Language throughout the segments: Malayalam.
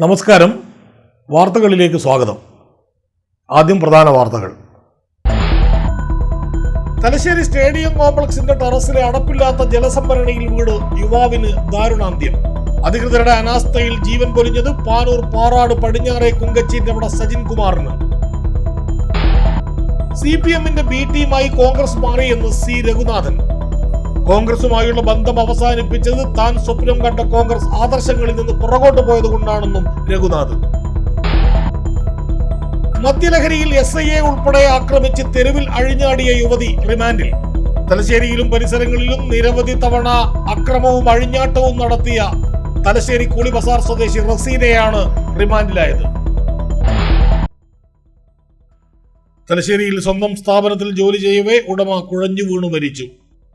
നമസ്കാരം. വാർത്തകളിലേക്ക് സ്വാഗതം. ആദ്യം പ്രധാന വാർത്തകൾ. തലശ്ശേരി സ്റ്റേഡിയം കോംപ്ലക്സിന്റെ ടെറസിലെ അടപ്പില്ലാത്ത ജലസംഭരണിയിൽ വീട് യുവാവിന് ദാരുണാന്ത്യം. അധികൃതരുടെ അനാസ്ഥയിൽ ജീവൻ പൊലിഞ്ഞത് പാനൂർ പാറാട് പടിഞ്ഞാറെ കുങ്കച്ചീന്റെ സജിൻ കുമാറിന്. CPMന്റെ ബി ടീമായി കോൺഗ്രസ് മാറിയെന്ന് സി രഘുനാഥൻ. കോൺഗ്രസുമായുള്ള ബന്ധം അവസാനിപ്പിച്ചത് താൻ സ്വപ്നം കണ്ട കോൺഗ്രസ് ആദർശങ്ങളിൽ നിന്ന് പുറകോട്ട് പോയതുകൊണ്ടാണെന്നും രഘുനാഥ്. മദ്യലഹരിയിൽ SIA ഉൾപ്പെടെ ആക്രമിച്ച് തെരുവിൽ അഴിഞ്ഞാടിയ യുവതി റിമാൻഡിൽ. തലശ്ശേരിയിലും പരിസരങ്ങളിലും നിരവധി തവണ അക്രമവും അഴിഞ്ഞാട്ടവും നടത്തിയ തലശ്ശേരി കൂളി ബസാർ സ്വദേശി റസീനയാണ് റിമാൻഡിലായത്. തലശ്ശേരിയിൽ സ്വന്തം സ്ഥാപനത്തിൽ ജോലി ചെയ്യവേ ഉടമ കുഴഞ്ഞു വീണു മരിച്ചു.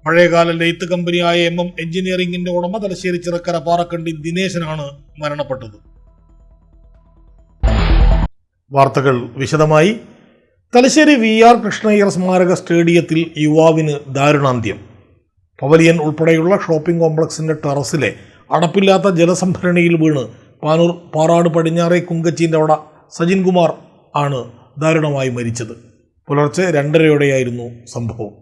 പഴയകാല ലെയ്ത്ത് കമ്പനിയായ MM എഞ്ചിനീയറിംഗിന്റെ ഉടമ തലശ്ശേരി ചിറക്കര പാറക്കണ്ടി ദിനേശനാണ് മരണപ്പെട്ടത്. വാർത്തകൾ വിശദമായി. തലശ്ശേരി VR കൃഷ്ണയ്യർ സ്മാരക സ്റ്റേഡിയത്തിൽ യുവാവിന് ദാരുണാന്ത്യം. പവലിയൻ ഉൾപ്പെടെയുള്ള ഷോപ്പിംഗ് കോംപ്ലക്സിന്റെ ടെറസിലെ അടപ്പില്ലാത്ത ജലസംഭരണിയിൽ വീണ് പാനൂർ പാറാട് പടിഞ്ഞാറെ കുങ്കച്ചീന്റെ സജിൻ കുമാർ ആണ് ദാരുണമായി മരിച്ചത്. പുലർച്ചെ 2:30 സംഭവം.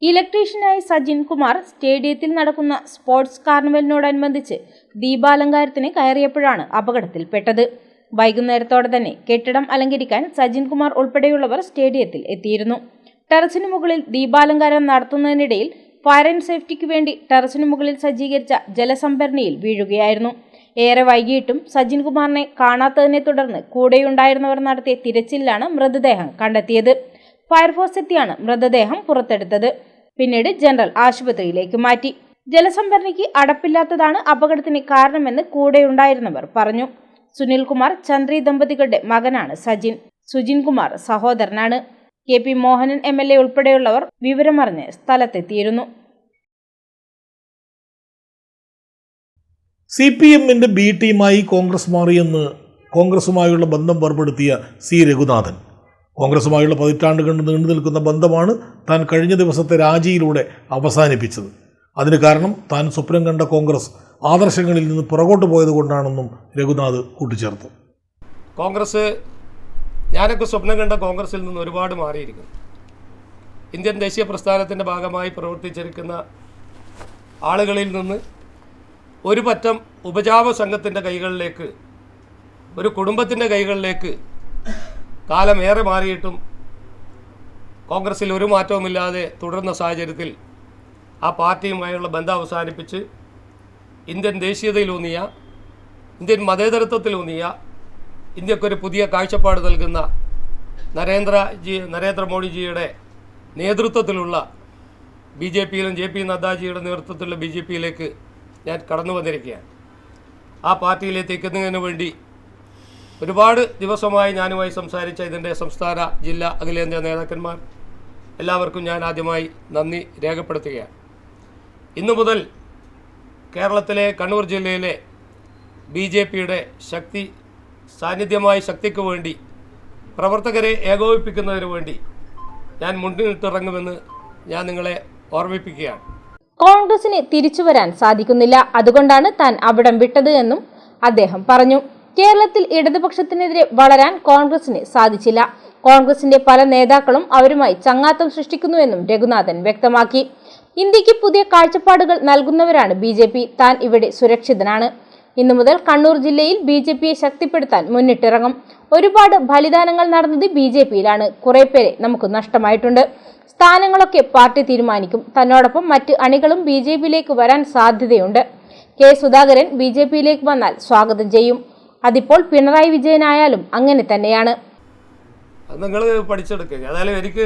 ഇലക്ട്രീഷ്യനായ സജിൻ കുമാർ സ്റ്റേഡിയത്തിൽ നടക്കുന്ന സ്പോർട്സ് കാർണിവലിനോടനുബന്ധിച്ച് ദീപാലങ്കാരത്തിന് കയറിയപ്പോഴാണ് അപകടത്തിൽപ്പെട്ടത്. വൈകുന്നേരത്തോടെ തന്നെ കെട്ടിടം അലങ്കരിക്കാൻ സജിൻ കുമാർ ഉൾപ്പെടെയുള്ളവർ സ്റ്റേഡിയത്തിൽ എത്തിയിരുന്നു. ടെറസിനു മുകളിൽ ദീപാലങ്കാരം നടത്തുന്നതിനിടയിൽ ഫയർ ആൻഡ് സേഫ്റ്റിക്ക് വേണ്ടി ടെറസിനു മുകളിൽ സജ്ജീകരിച്ച ജലസംഭരണിയിൽ വീഴുകയായിരുന്നു. ഏറെ വൈകിയിട്ടും സജിൻ കുമാറിനെ കാണാത്തതിനെ തുടർന്ന് കൂടെയുണ്ടായിരുന്നവർ നടത്തിയ തിരച്ചിലാണ് മൃതദേഹം കണ്ടെത്തിയത്. ഫയർഫോഴ്സ് എത്തിയാണ് മൃതദേഹം പുറത്തെടുത്തത്. പിന്നീട് ജനറൽ ആശുപത്രിയിലേക്ക് മാറ്റി. ജലസംഭരണിക്ക് അടപ്പില്ലാത്തതാണ് അപകടത്തിന് കാരണമെന്ന് കൂടെയുണ്ടായിരുന്നവർ പറഞ്ഞു. സുനിൽ കുമാർ ചന്ദ്രി ദമ്പതികളുടെ മകനാണ് സജിൻ. സുജിൻ കുമാർ സഹോദരനാണ്. KP മോഹനൻ MLA ഉൾപ്പെടെയുള്ളവർ വിവരമറിഞ്ഞ് സ്ഥലത്തെത്തിയിരുന്നു. CPMന്റെ ബി ടീമായി കോൺഗ്രസ് മാറിയെന്ന് കോൺഗ്രസുമായുള്ള ബന്ധം വേർപെടുത്തിയ സി രഘുനാഥൻ. കോൺഗ്രസുമായുള്ള പതിറ്റാണ്ടുകൾ നീണ്ടു നിൽക്കുന്ന ബന്ധമാണ് താൻ കഴിഞ്ഞ ദിവസത്തെ രാജിയിലൂടെ അവസാനിപ്പിച്ചത്. അതിന് കാരണം താൻ സ്വപ്നം കണ്ട കോൺഗ്രസ് ആദർശങ്ങളിൽ നിന്ന് പുറകോട്ട് പോയതുകൊണ്ടാണെന്നും രഘുനാഥ് കൂട്ടിച്ചേർത്തു. ഞാനൊക്കെ സ്വപ്നം കണ്ട കോൺഗ്രസിൽ നിന്ന് ഒരുപാട് മാറിയിരിക്കുന്നു. ഇന്ത്യൻ ദേശീയ പ്രസ്ഥാനത്തിൻ്റെ ഭാഗമായി പ്രവർത്തിച്ചിരിക്കുന്ന ആളുകളിൽ നിന്ന് ഒരു പറ്റം ഉപജാപ സംഘത്തിൻ്റെ കൈകളിലേക്ക്, ഒരു കുടുംബത്തിൻ്റെ കൈകളിലേക്ക് കാലം ഏറെ മാറിയിട്ടും കോൺഗ്രസിൽ ഒരു മാറ്റവുമില്ലാതെ തുടർന്ന സാഹചര്യത്തിൽ ആ പാർട്ടിയുമായുള്ള ബന്ധം അവസാനിപ്പിച്ച് ഇന്ത്യൻ ദേശീയതയിലൂന്നിയ, ഇന്ത്യൻ മതേതരത്വത്തിലൂന്നിയ, ഇന്ത്യക്കൊരു പുതിയ കാഴ്ചപ്പാട് നൽകുന്ന നരേന്ദ്രമോദിജിയുടെ നേതൃത്വത്തിലുള്ള BJPയിലും JP നദ്ദാജിയുടെ നേതൃത്വത്തിലുള്ള BJPയിലേക്ക് ഞാൻ കടന്നു വന്നിരിക്കുകയാണ്. ആ പാർട്ടിയിലേക്ക് എത്തുന്നതിന് വേണ്ടി ഒരുപാട് ദിവസമായി ഞാനുമായി സംസാരിച്ച ഇതിൻ്റെ സംസ്ഥാന, ജില്ലാ, അഖിലേന്ത്യാ നേതാക്കന്മാർ എല്ലാവർക്കും ഞാൻ ആദ്യമായി നന്ദി രേഖപ്പെടുത്തുകയാണ്. ഇന്നു മുതൽ കേരളത്തിലെ കണ്ണൂർ ജില്ലയിലെ BJPയുടെ ശക്തിക്ക് വേണ്ടി, പ്രവർത്തകരെ ഏകോപിപ്പിക്കുന്നതിന് വേണ്ടി ഞാൻ മുന്നിട്ടിറങ്ങുമെന്ന് ഞാൻ നിങ്ങളെ ഓർമ്മിപ്പിക്കുകയാണ്. കോൺഗ്രസിന് തിരിച്ചു വരാൻ സാധിക്കുന്നില്ല, അതുകൊണ്ടാണ് താൻ അവിടം വിട്ടത് എന്നും അദ്ദേഹം പറഞ്ഞു. കേരളത്തിൽ ഇടതുപക്ഷത്തിനെതിരെ വളരാൻ കോൺഗ്രസിന് സാധിച്ചില്ല. കോൺഗ്രസിന്റെ പല നേതാക്കളും അവരുമായി ചങ്ങാത്തം സൃഷ്ടിക്കുന്നുവെന്നും രഘുനാഥൻ വ്യക്തമാക്കി. ഇന്ത്യക്ക് പുതിയ കാഴ്ചപ്പാടുകൾ നൽകുന്നവരാണ് BJP. താൻ ഇവിടെ സുരക്ഷിതനാണ്. ഇന്നു മുതൽ കണ്ണൂർ ജില്ലയിൽ BJPയെ ശക്തിപ്പെടുത്താൻ മുന്നിട്ടിറങ്ങും. ഒരുപാട് ബലിദാനങ്ങൾ നടന്നത് BJPയിലാണ്. കുറെ പേരെ നമുക്ക് നഷ്ടമായിട്ടുണ്ട്. സ്ഥാനങ്ങളൊക്കെ പാർട്ടി തീരുമാനിക്കും. തന്നോടൊപ്പം മറ്റ് അണികളും BJPയിലേക്ക് വരാൻ സാധ്യതയുണ്ട്. K. സുധാകരൻ BJPയിലേക്ക് വന്നാൽ സ്വാഗതം ചെയ്യും. അതിപ്പോൾ പിണറായി വിജയനായാലും അങ്ങനെ തന്നെയാണ്. നിങ്ങൾ പഠിച്ചെടുക്കുക. ഏതായാലും എനിക്ക്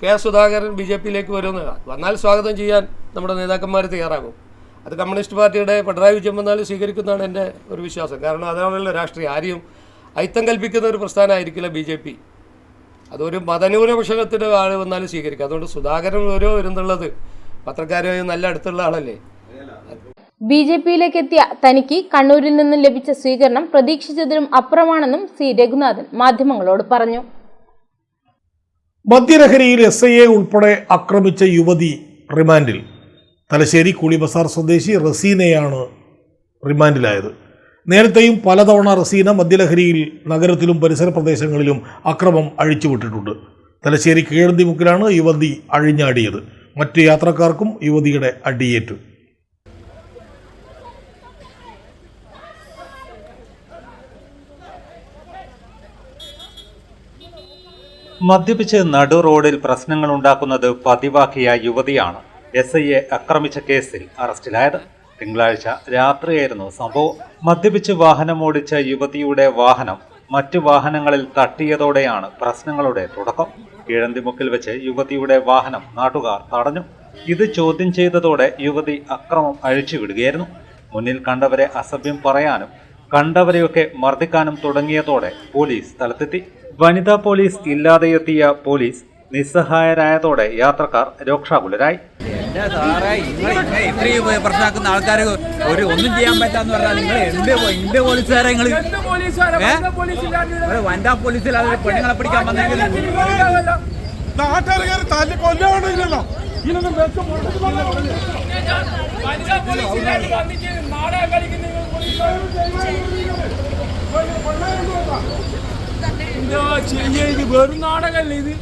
K. സുധാകരൻ BJPയിലേക്ക് വന്നാൽ സ്വാഗതം ചെയ്യാൻ നമ്മുടെ നേതാക്കന്മാർ തയ്യാറാകും. അത് കമ്മ്യൂണിസ്റ്റ് പാർട്ടിയുടെ പിണറായി വിജയൻ വന്നാലും സ്വീകരിക്കുന്നതാണ് എൻ്റെ ഒരു വിശ്വാസം. കാരണം അതാണല്ലോ രാഷ്ട്രീയം. ആരെയും അയിത്തം കൽപ്പിക്കുന്ന ഒരു പ്രസ്ഥാനമായിരിക്കില്ല BJP. അതൊരു മതന്യൂനപക്ഷത്തിൻ്റെ ആൾ വന്നാലും സ്വീകരിക്കുക. അതുകൊണ്ട് സുധാകരൻ വരുന്നുള്ളത് പത്രക്കാരുമായി നല്ല അടുത്തുള്ള ആളല്ലേ. BJPയിലേക്ക് എത്തിയ തനിക്ക് കണ്ണൂരിൽ നിന്നും ലഭിച്ച സ്വീകരണം പ്രതീക്ഷിച്ചതിലും അപ്പുറമാണെന്നും സി രഘുനാഥൻ മാധ്യമങ്ങളോട് പറഞ്ഞു. മദ്യലഹരിയിൽ SIA ഉൾപ്പെടെ ആക്രമിച്ച യുവതി റിമാൻഡിൽ. തലശ്ശേരി കൂളി ബസാർ സ്വദേശി റസീനയാണ് റിമാൻഡിലായത്. നേരത്തെയും പലതവണ റസീന മദ്യലഹരിയിൽ നഗരത്തിലും പരിസര പ്രദേശങ്ങളിലും അക്രമം അഴിച്ചുവിട്ടിട്ടുണ്ട്. തലശ്ശേരി കീഴന്തിമുക്കിലാണ് യുവതി അഴിഞ്ഞാടിയത്. മറ്റ് യാത്രക്കാർക്കും യുവതിയുടെ അടിയേറ്റു. മദ്യപിച്ച് നടു റോഡിൽ പ്രശ്നങ്ങൾ ഉണ്ടാക്കുന്നത് പതിവാക്കിയ യുവതിയാണ് SIയെ ആക്രമിച്ച കേസിൽ അറസ്റ്റിലായത്. തിങ്കളാഴ്ച രാത്രിയായിരുന്നു സംഭവം. മദ്യപിച്ച് വാഹനമോടിച്ച യുവതിയുടെ വാഹനം മറ്റു വാഹനങ്ങളിൽ തട്ടിയതോടെയാണ് പ്രശ്നങ്ങളുടെ തുടക്കം. കീഴന്തിമുക്കിൽ വെച്ച് യുവതിയുടെ വാഹനം നാട്ടുകാർ തടഞ്ഞു. ഇത് ചോദ്യം ചെയ്തതോടെ യുവതി അക്രമം അഴിച്ചുവിടുകയായിരുന്നു. മുന്നിൽ കണ്ടവരെ അസഭ്യം പറയാനും കണ്ടവരെയൊക്കെ മർദ്ദിക്കാനും തുടങ്ങിയതോടെ പോലീസ് സ്ഥലത്തെത്തി. വനിതാ പോലീസ് ഇല്ലാതെ എത്തിയ പോലീസ് നിസ്സഹായരായതോടെ യാത്രക്കാർ രോക്ഷാകുലരായി. ഇത്രയും പ്രശ്നമാക്കുന്ന ആൾക്കാർ ഒന്നും ചെയ്യാൻ പറ്റാന്ന് പറഞ്ഞാൽ നിങ്ങൾ എന്ത് പോലീസുകാരെ നിങ്ങൾ വനിതാ പോലീസിൽ പെണ്ണുങ്ങളെ പിടിക്കാൻ വന്നെങ്കിൽ നാട്ടുകാർ തല്ലി കൊല്ലാണല്ലോ. വെറും നാടകല്ലേ ഇത്?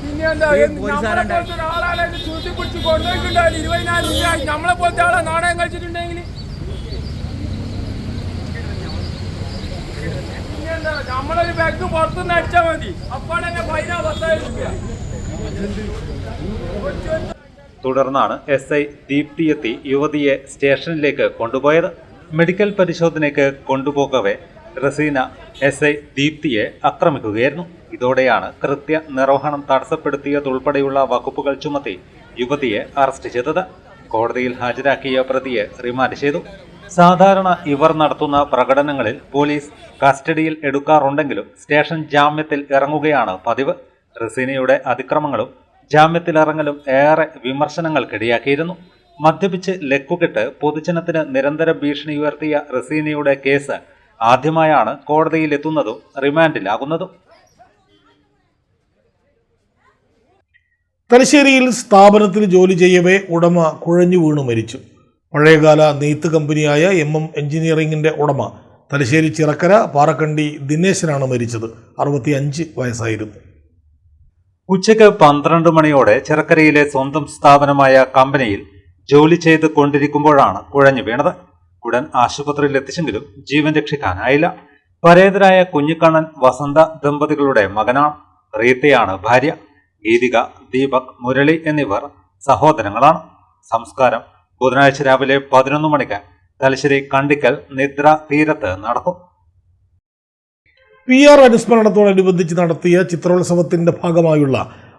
പിന്നെ ഒരാളെ ചൂട്ടിപ്പിടിച്ച് കൊണ്ടുപോയിട്ടുണ്ടാവില്ല. 20,000 നമ്മളെ പോലത്തെ ആളെ നാടകം കളിച്ചിട്ടുണ്ടെങ്കിൽ പിന്നെന്താ, നമ്മളൊരു ബാഗ് പുറത്തുനിന്ന് അടിച്ചാൽ മതി, അപ്പാടെ ഫൈന 10,000 രൂപ. തുടർന്നാണ് SI ദീപ്തി എത്തി യുവതിയെ സ്റ്റേഷനിലേക്ക് കൊണ്ടുപോയത്. മെഡിക്കൽ പരിശോധനയ്ക്ക് കൊണ്ടുപോകവെ റസീന SI ദീപ്തിയെ ആക്രമിക്കുകയായിരുന്നു. ഇതോടെയാണ് കൃത്യ നിർവഹണം തടസ്സപ്പെടുത്തിയതുൾപ്പെടെയുള്ള വകുപ്പുകൾ ചുമത്തി യുവതിയെ അറസ്റ്റ് ചെയ്തത്. കോടതിയിൽ ഹാജരാക്കിയ പ്രതിയെ റിമാൻഡ് ചെയ്തു. സാധാരണ ഇവർ നടത്തുന്ന പ്രകടനങ്ങളിൽ പോലീസ് കസ്റ്റഡിയിൽ എടുക്കാറുണ്ടെങ്കിലും സ്റ്റേഷൻ ജാമ്യത്തിൽ ഇറങ്ങുകയാണ് പതിവ്. റസീനയുടെ അതിക്രമങ്ങളും ജാമ്യത്തിലിറങ്ങലും ഏറെ വിമർശനങ്ങൾക്കിടയാക്കിയിരുന്നു. മദ്യപിച്ച് ലക്കുകെട്ട് പൊതുജനത്തിന് നിരന്തര ഭീഷണി ഉയർത്തിയ റസീനയുടെ കേസ് ആദ്യമായാണ് കോടതിയിലെത്തുന്നതും റിമാൻഡിലാകുന്നതും. തലശ്ശേരിയിൽ സ്ഥാപനത്തിൽ ജോലി ചെയ്യവേ ഉടമ കുഴഞ്ഞു വീണു മരിച്ചു. പഴയകാല നെയ്ത്ത് കമ്പനിയായ MM എഞ്ചിനീയറിംഗിൻ്റെ ഉടമ തലശ്ശേരി ചിറക്കര പാറക്കണ്ടി ദിനേശനാണ് മരിച്ചത്. 65 വയസ്സായിരുന്നു. ഉച്ചയ്ക്ക് 12 മണിയോടെ ചിറക്കരയിലെ സ്വന്തം സ്ഥാപനമായ കമ്പനിയിൽ ജോലി ചെയ്ത് കൊണ്ടിരിക്കുമ്പോഴാണ് കുഴഞ്ഞു വീണത്. ഉടൻ ആശുപത്രിയിൽ എത്തിച്ചെങ്കിലും ജീവൻ രക്ഷിക്കാനായില്ല. പരേതരായ കുഞ്ഞിക്കണ്ണൻ വസന്ത ദമ്പതികളുടെ മകനാണ്. റീത്തയാണ് ഭാര്യ. ഗീതിക, ദീപക്, മുരളി എന്നിവർ സഹോദരങ്ങളാണ്. സംസ്കാരം ബുധനാഴ്ച രാവിലെ 11 മണിക്ക് തലശ്ശേരി കണ്ടിക്കൽ നിദ്ര തീരത്ത് നടക്കും. PR അനുസ്മരണത്തോടനുബന്ധിച്ച് നടത്തിയ ചിത്രോത്സവത്തിന്റെ ഭാഗമായുള്ള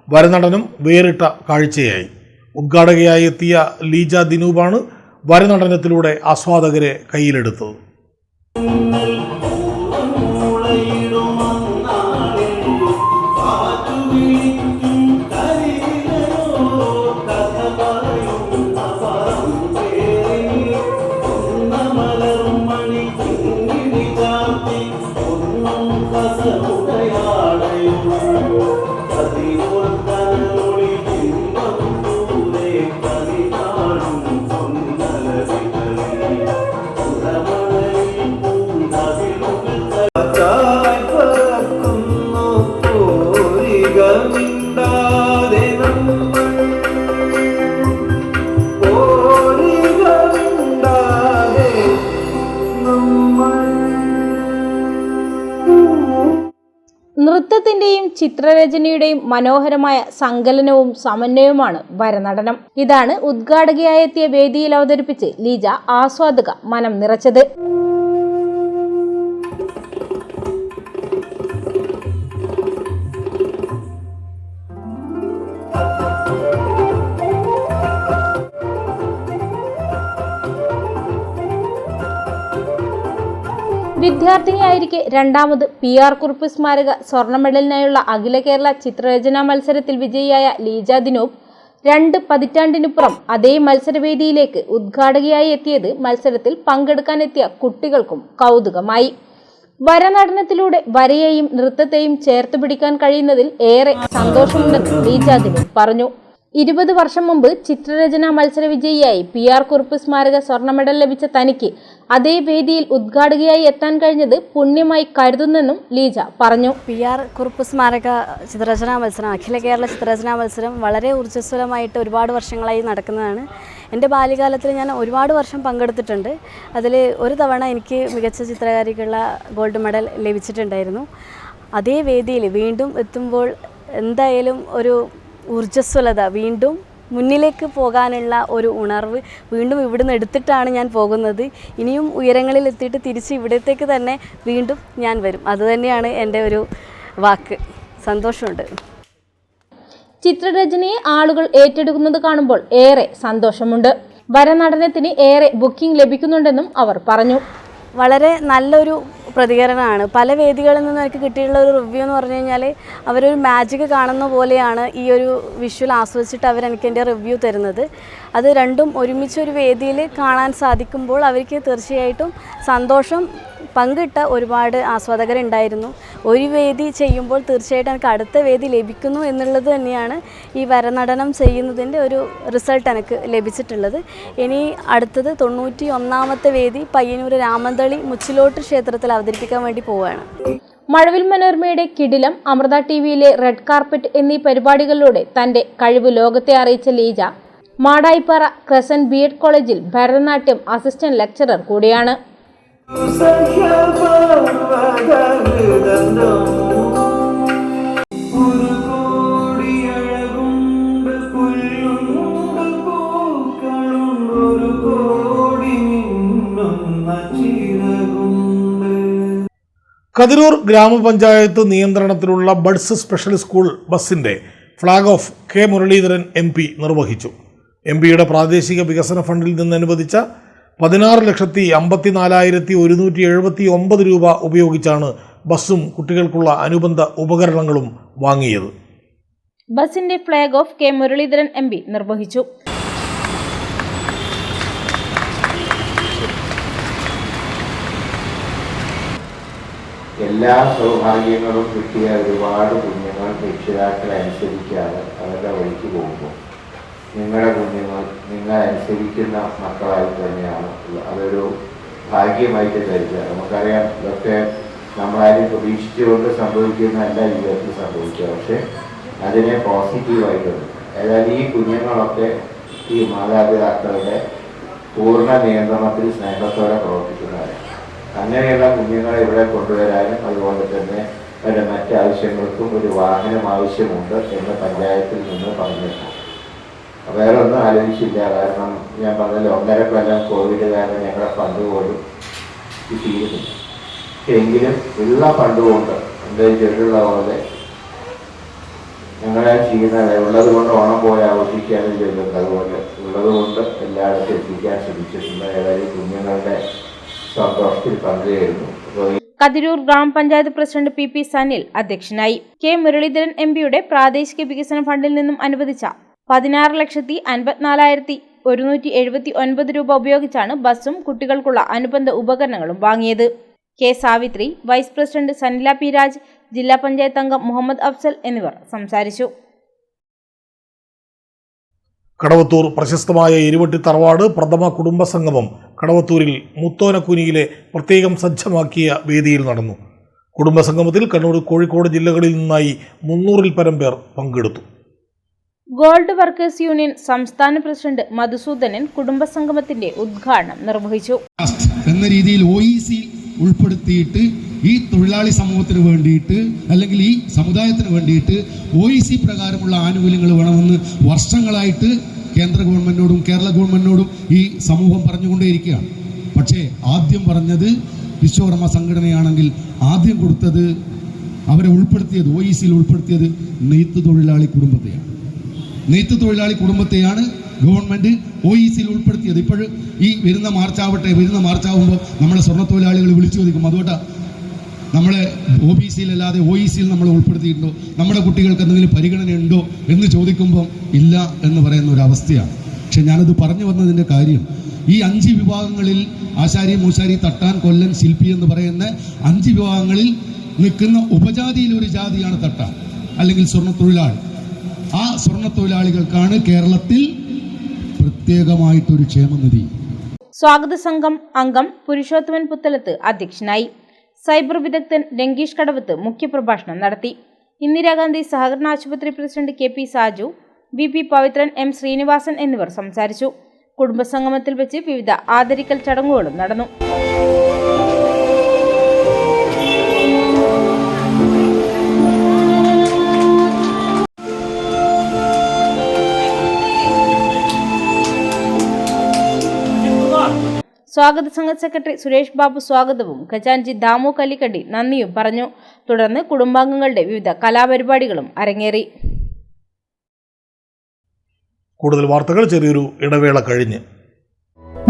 വരനടനം വേറിട്ട കാഴ്ചയായി. ഉദ്ഘാടകയായി എത്തിയ ലീജ ദിനൂപാണ് വരനടനത്തിലൂടെ ആസ്വാദകരെ കയ്യിലെടുത്തത്. നൃത്തത്തിന്റെയും ചിത്രരചനയുടെയും മനോഹരമായ സങ്കലനവും സമന്വയവുമാണ് വരനടനം. ഇതാണ് ഉദ്ഘാടകയായെത്തിയ വേദിയിൽ അവതരിപ്പിച്ച് ലീജ ആസ്വാദക മനം നിറച്ചത്. വിദ്യാർത്ഥിനിയായിരിക്കെ രണ്ടാമത് PR കുറുപ്പ് സ്മാരക സ്വർണ്ണ മെഡലിനായുള്ള അഖില കേരള ചിത്രരചനാ മത്സരത്തിൽ വിജയിയായ ലീജ ദിനൂപ് 2 പതിറ്റാണ്ടിനുപുറം അതേ മത്സരവേദിയിലേക്ക് ഉദ്ഘാടകയായി എത്തിയത് മത്സരത്തിൽ പങ്കെടുക്കാനെത്തിയ കുട്ടികൾക്കും കൗതുകമായി. വരനടനത്തിലൂടെ വരയെയും നൃത്തത്തെയും ചേർത്ത് പിടിക്കാൻ കഴിയുന്നതിൽ ഏറെ സന്തോഷമുണ്ടെന്ന് ലീജ ദിനൂപ് പറഞ്ഞു. 20 വർഷം മുമ്പ് ചിത്രരചനാ മത്സര വിജയിയായി PR കുറുപ്പ് സ്മാരക സ്വർണ്ണ മെഡൽ ലഭിച്ച തനിക്ക് അതേ വേദിയിൽ ഉദ്ഘാടകയായി എത്താൻ കഴിഞ്ഞത് പുണ്യമായി കരുതുന്നെന്നും ലീജ പറഞ്ഞു. PR കുറുപ്പ് സ്മാരക ചിത്രരചനാ മത്സരം, അഖില കേരള ചിത്രരചനാ മത്സരം വളരെ ഊർജ്ജസ്വലമായിട്ട് ഒരുപാട് വർഷങ്ങളായി നടക്കുന്നതാണ്. എൻ്റെ ബാല്യകാലത്തിൽ ഞാൻ ഒരുപാട് വർഷം പങ്കെടുത്തിട്ടുണ്ട്. അതിൽ ഒരു തവണ എനിക്ക് മികച്ച ചിത്രകാരിക്കുള്ള ഗോൾഡ് മെഡൽ ലഭിച്ചിട്ടുണ്ടായിരുന്നു. അതേ വേദിയിൽ വീണ്ടും എത്തുമ്പോൾ എന്തായാലും ഒരു ഊർജ്ജസ്വലത, വീണ്ടും മുന്നിലേക്ക് പോകാനുള്ള ഒരു ഉണർവ് വീണ്ടും ഇവിടുന്ന് എടുത്തിട്ടാണ് ഞാൻ പോകുന്നത്. ഇനിയും ഉയരങ്ങളിൽ എത്തിയിട്ട് തിരിച്ച് ഇവിടത്തേക്ക് തന്നെ വീണ്ടും ഞാൻ വരും. അതുതന്നെയാണ് എൻ്റെ ഒരു വാക്ക്. സന്തോഷമുണ്ട്. ചിത്രരചനയെ ആളുകൾ ഏറ്റെടുക്കുന്നത് കാണുമ്പോൾ ഏറെ സന്തോഷമുണ്ട്. വരനടനത്തിന് ഏറെ ബുക്കിംഗ് ലഭിക്കുന്നുണ്ടെന്നും അവർ പറഞ്ഞു. വളരെ നല്ലൊരു പ്രതികരണമാണ്. പല വേദികളിൽ നിന്നും എനിക്ക് കിട്ടിയിട്ടുള്ള ഒരു റിവ്യൂ എന്ന് പറഞ്ഞു കഴിഞ്ഞാൽ അവരൊരു മാജിക് കാണുന്ന പോലെയാണ് ഈ ഒരു വിഷ്വൽ ആസ്വദിച്ചിട്ട് അവരെനിക്ക് എൻ്റെ റിവ്യൂ തരുന്നത്. അത് രണ്ടും ഒരുമിച്ചൊരു വേദിയിൽ കാണാൻ സാധിക്കുമ്പോൾ അവർക്ക് തീർച്ചയായിട്ടും സന്തോഷം പങ്കിട്ട ഒരുപാട് ആസ്വാദകരുണ്ടായിരുന്നു. ഒരു വേദി ചെയ്യുമ്പോൾ തീർച്ചയായിട്ടും എനിക്ക് അടുത്ത വേദി ലഭിക്കുന്നു എന്നുള്ളത് തന്നെയാണ് ഈ വരനടനം ചെയ്യുന്നതിൻ്റെ ഒരു റിസൾട്ട് എനിക്ക് ലഭിച്ചിട്ടുള്ളത്. ഇനി അടുത്തത് 91ാമത്തെ വേദി പയ്യന്നൂർ രാമന്തളി മുച്ചിലോട്ട് ക്ഷേത്രത്തിൽ അവതരിപ്പിക്കാൻ വേണ്ടി പോവുകയാണ്. മഴവിൽ മനോരമയുടെ കിടിലം, അമൃത TVയിലെ റെഡ് കാർപ്പറ്റ് എന്നീ പരിപാടികളിലൂടെ തന്റെ കഴിവ് ലോകത്തെ അറിയിച്ച ലീജ മാടായിപ്പാറ ക്രസന്റ് BEd കോളേജിൽ ഭരതനാട്യം അസിസ്റ്റന്റ് ലെക്ചറർ കൂടിയാണ്. കതിരൂർ ഗ്രാമപഞ്ചായത്ത് നിയന്ത്രണത്തിലുള്ള ബഡ്സ് സ്പെഷ്യൽ സ്കൂൾ ബസിന്റെ flag off K Muraleedharan MP നിർവഹിച്ചു. MPയുടെ പ്രാദേശിക വികസന ഫണ്ടിൽ നിന്ന് അനുവദിച്ച 16,54,179 രൂപ ഉപയോഗിച്ചാണ് ബസ്സും കുട്ടികൾക്കുള്ള അനുബന്ധ ഉപകരണങ്ങളും വാങ്ങിയത്. ബസിന്റെ flag off K Muraleedharan MP നിർവഹിച്ചു. എല്ലാ സൗഭാഗ്യങ്ങളും കിട്ടിയ ഒരുപാട് കുഞ്ഞുങ്ങൾ രക്ഷിതാക്കളെ അനുസരിക്കാതെ അവരുടെ വഴിക്ക് പോകുമ്പോൾ നിങ്ങളുടെ കുഞ്ഞുങ്ങൾ നിങ്ങൾ അനുസരിക്കുന്ന മക്കളായി തന്നെയാണ്. അതൊരു ഭാഗ്യമായിട്ട് കരുതുക. നമുക്കറിയാം ഇതൊക്കെ നമ്മളാരും പ്രതീക്ഷിച്ചുകൊണ്ട് സംഭവിക്കുന്നതല്ല ജീവിതത്തിൽ സംഭവിക്കുക. പക്ഷെ അതിനെ പോസിറ്റീവായിട്ടുണ്ട്. അതായത് ഈ കുഞ്ഞുങ്ങളൊക്കെ ഈ മാതാപിതാക്കളുടെ പൂർണ്ണ നിയന്ത്രണത്തിൽ സ്നേഹത്തോടെ പ്രവർത്തിക്കുന്നവരാണ്. അങ്ങനെയുള്ള കുഞ്ഞുങ്ങളെ ഇവിടെ കൊണ്ടുവരാനും അതുപോലെ തന്നെ അവരുടെ മറ്റാവശ്യങ്ങൾക്കും ഒരു വാഹനം ആവശ്യമുണ്ട് എന്ന് പഞ്ചായത്തിൽ നിന്ന് പറഞ്ഞിട്ടുണ്ട്. വേറെ ഒന്നും ആലോചിച്ചില്ല. കാരണം ഞാൻ പറഞ്ഞല്ലോ 1.5 കൊല്ലം കോവിഡ് കാരണം ഞങ്ങളുടെ ഫണ്ട് പോലും കിട്ടിയിരുന്നില്ല. എങ്കിലും ഉള്ള ഫണ്ട് കൊണ്ട് എൻ്റെ ചെറുള്ള പോലെ ഞങ്ങളെ ചെയ്യുന്നത് ഉള്ളത് കൊണ്ട് ഓണം പോലെ ആഘോഷിക്കാനും ചെയ്യുന്നുണ്ട്. അതുപോലെ ഉള്ളത് കൊണ്ട് എല്ലായിടത്തും എത്തിക്കാൻ ശ്രമിച്ചിട്ടുണ്ട്. ഏതായാലും കുഞ്ഞുങ്ങളുടെ സന്തോഷത്തിൽ പങ്കുചേരുന്നു. കതിരൂർ ഗ്രാമപഞ്ചായത്ത് പ്രസിഡന്റ് PP സനിൽ അധ്യക്ഷനായി. കെ മുരളീധരൻ MPയുടെ പ്രാദേശിക വികസന ഫണ്ടിൽ നിന്നും അനുവദിച്ച 16,54,179 രൂപ ഉപയോഗിച്ചാണ് ബസ്സും കുട്ടികൾക്കുള്ള അനുബന്ധ ഉപകരണങ്ങളും വാങ്ങിയത്. K Savithri, vice president Sanila P Raj, ജില്ലാ പഞ്ചായത്ത് അംഗം മുഹമ്മദ് അഫ്സൽ എന്നിവർ സംസാരിച്ചു. കടവത്തൂർ പ്രശസ്തമായ ഇരുവട്ടി തറവാട് പ്രഥമ കുടുംബസംഗമം കടവത്തൂരിൽ മുത്തോനക്കുനിയിലെ പ്രത്യേകം സജ്ജമാക്കിയ വേദിയിൽ നടന്നു. കുടുംബസംഗമത്തിൽ കണ്ണൂർ, കോഴിക്കോട് ജില്ലകളിൽ നിന്നായി 300-ൽ പരം പേർ പങ്കെടുത്തു. ഗോൾഡ് വർക്കേഴ്സ് യൂണിയൻ സംസ്ഥാന പ്രസിഡന്റ് മധുസൂദനൻ കുടുംബസംഗമത്തിന്റെ ഉദ്ഘാടനം നിർവഹിച്ചു. എന്ന രീതിയിൽ OEC ഉൾപ്പെടുത്തിയിട്ട് ഈ തൊഴിലാളി സമൂഹത്തിന് വേണ്ടിയിട്ട് അല്ലെങ്കിൽ ഈ സമുദായത്തിന് വേണ്ടിയിട്ട് OEC പ്രകാരമുള്ള ആനുകൂല്യങ്ങൾ വേണമെന്ന് വർഷങ്ങളായിട്ട് കേന്ദ്ര ഗവൺമെന്റിനോടും കേരള ഗവൺമെന്റിനോടും ഈ സമൂഹം പറഞ്ഞുകൊണ്ടേയിരിക്കുകയാണ്. പക്ഷേ ആദ്യം പറഞ്ഞത് വിശ്വകർമ്മ സംഘടനയാണെങ്കിൽ ആദ്യം കൊടുത്തത് അവരെ ഉൾപ്പെടുത്തിയത് OECയിൽ ഉൾപ്പെടുത്തിയത് നെയ്ത്ത് തൊഴിലാളി കുടുംബത്തെയാണ്. നെയ്ത്ത് തൊഴിലാളി കുടുംബത്തെയാണ് ഗവൺമെന്റ് OECയിൽ ഉൾപ്പെടുത്തിയത്. ഇപ്പോൾ ഈ വരുന്ന മാർച്ചാവുമ്പോൾ നമ്മളെ സ്വർണ്ണ തൊഴിലാളികൾ വിളിച്ചു ചോദിക്കും, അതുകൊണ്ടാണ് നമ്മളെ OBCയിലല്ലാതെ OECയിൽ നമ്മൾ ഉൾപ്പെടുത്തിയിട്ടുണ്ടോ, നമ്മുടെ കുട്ടികൾക്ക് എന്തെങ്കിലും പരിഗണന ഉണ്ടോ എന്ന് ചോദിക്കുമ്പോൾ ഇല്ല എന്ന് പറയുന്ന ഒരു അവസ്ഥയാണ്. പക്ഷെ ഞാനത് പറഞ്ഞു വന്നതിൻ്റെ കാര്യം ഈ 5 വിഭാഗങ്ങളിൽ ആശാരി, മൂശാരി, തട്ടാൻ, കൊല്ലൻ, ശില്പി എന്ന് പറയുന്ന 5 വിഭാഗങ്ങളിൽ നിൽക്കുന്ന ഉപജാതിയിൽ ഒരു ജാതിയാണ് തട്ടാൻ അല്ലെങ്കിൽ സ്വർണ്ണ തൊഴിലാളി. ആ സ്വർണ്ണ തൊഴിലാളികൾക്കാണ് കേരളത്തിൽ പ്രത്യേകമായിട്ടൊരു ക്ഷേമനിധി. സ്വാഗത സംഘം അംഗം പുരുഷോത്തമൻ പുത്തലത്ത് അധ്യക്ഷനായി. സൈബർ വിദഗ്ധൻ രംഗീഷ് കടവത്ത് മുഖ്യപ്രഭാഷണം നടത്തി. ഇന്ദിരാഗാന്ധി സഹകരണ ആശുപത്രി president KP Saju, VP Pavithran, M Sreenivasan എന്നിവർ സംസാരിച്ചു. കുടുംബസംഗമത്തിൽ വെച്ച് വിവിധ ആദരിക്കൽ ചടങ്ങുകളും നടന്നു. സ്വാഗത സംഘ സെക്രട്ടറി സുരേഷ് ബാബു സ്വാഗതവും ഖജാൻജി ദാമു കല്ലിക്കണ്ടി നന്ദിയും പറഞ്ഞു. തുടർന്ന് കുടുംബാംഗങ്ങളുടെ വിവിധ കലാപരിപാടികളും അരങ്ങേറി. കൂടുതൽ വാർത്തകൾ ചെറിയൊരു ഇടവേള കഴിഞ്ഞ്.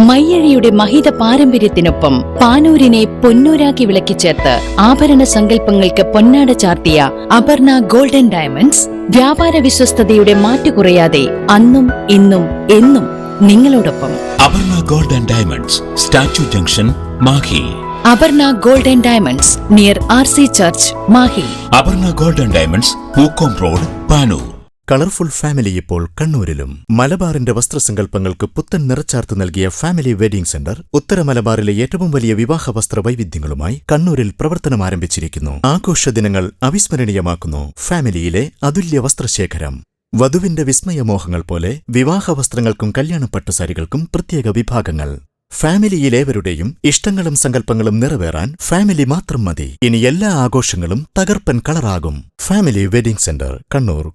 മയ്യഴിയുടെ മഹിത പാരമ്പര്യത്തിനൊപ്പം പാനൂരിനെ പൊന്നൂരാക്കി വിളക്കിച്ചേർത്ത് ആഭരണ സങ്കല്പങ്ങൾക്ക് പൊന്നാട ചാർത്തിയ അപർണ ഗോൾഡൻ ഡയമണ്ട്സ് വ്യാപാര വിശ്വസ്തതയുടെ മാറ്റുകുറയാതെ അന്നും ഇന്നും എന്നും നിങ്ങളോടൊപ്പം. Aparna golden diamonds, statue junction, Mahe. Aparna golden diamonds near RC church, Mahe. Aparna golden diamonds, Pookkom road, Panoor. Colourful family ഇപ്പോൾ കണ്ണൂരിലും. മലബാറിന്റെ വസ്ത്രസങ്കല്പങ്ങൾക്ക് പുത്തൻ നിറച്ചാർത്ത് നൽകിയ ഫാമിലി വെഡിംഗ് സെന്റർ ഉത്തര മലബാറിലെ ഏറ്റവും വലിയ വിവാഹ വസ്ത്ര വൈവിധ്യങ്ങളുമായി കണ്ണൂരിൽ പ്രവർത്തനം ആരംഭിച്ചിരിക്കുന്നു. ആഘോഷ ദിനങ്ങൾ അവിസ്മരണീയമാക്കുന്നു ഫാമിലിയിലെ അതുല്യ വസ്ത്രശേഖരം. വധുവിന്റെ വിസ്മയമോഹങ്ങൾ പോലെ വിവാഹ വസ്ത്രങ്ങൾക്കും കല്യാണ പട്ടുസാരികൾക്കും പ്രത്യേക വിഭാഗങ്ങൾ. ഫാമിലിയിലേവരുടെയും ഇഷ്ടങ്ങളും സങ്കല്പങ്ങളും നിറവേറാൻ ഫാമിലി മാത്രം മതി. ഇനി എല്ലാ ആഘോഷങ്ങളും തകർപ്പൻ കളറാകും. Family wedding centre, Kannur.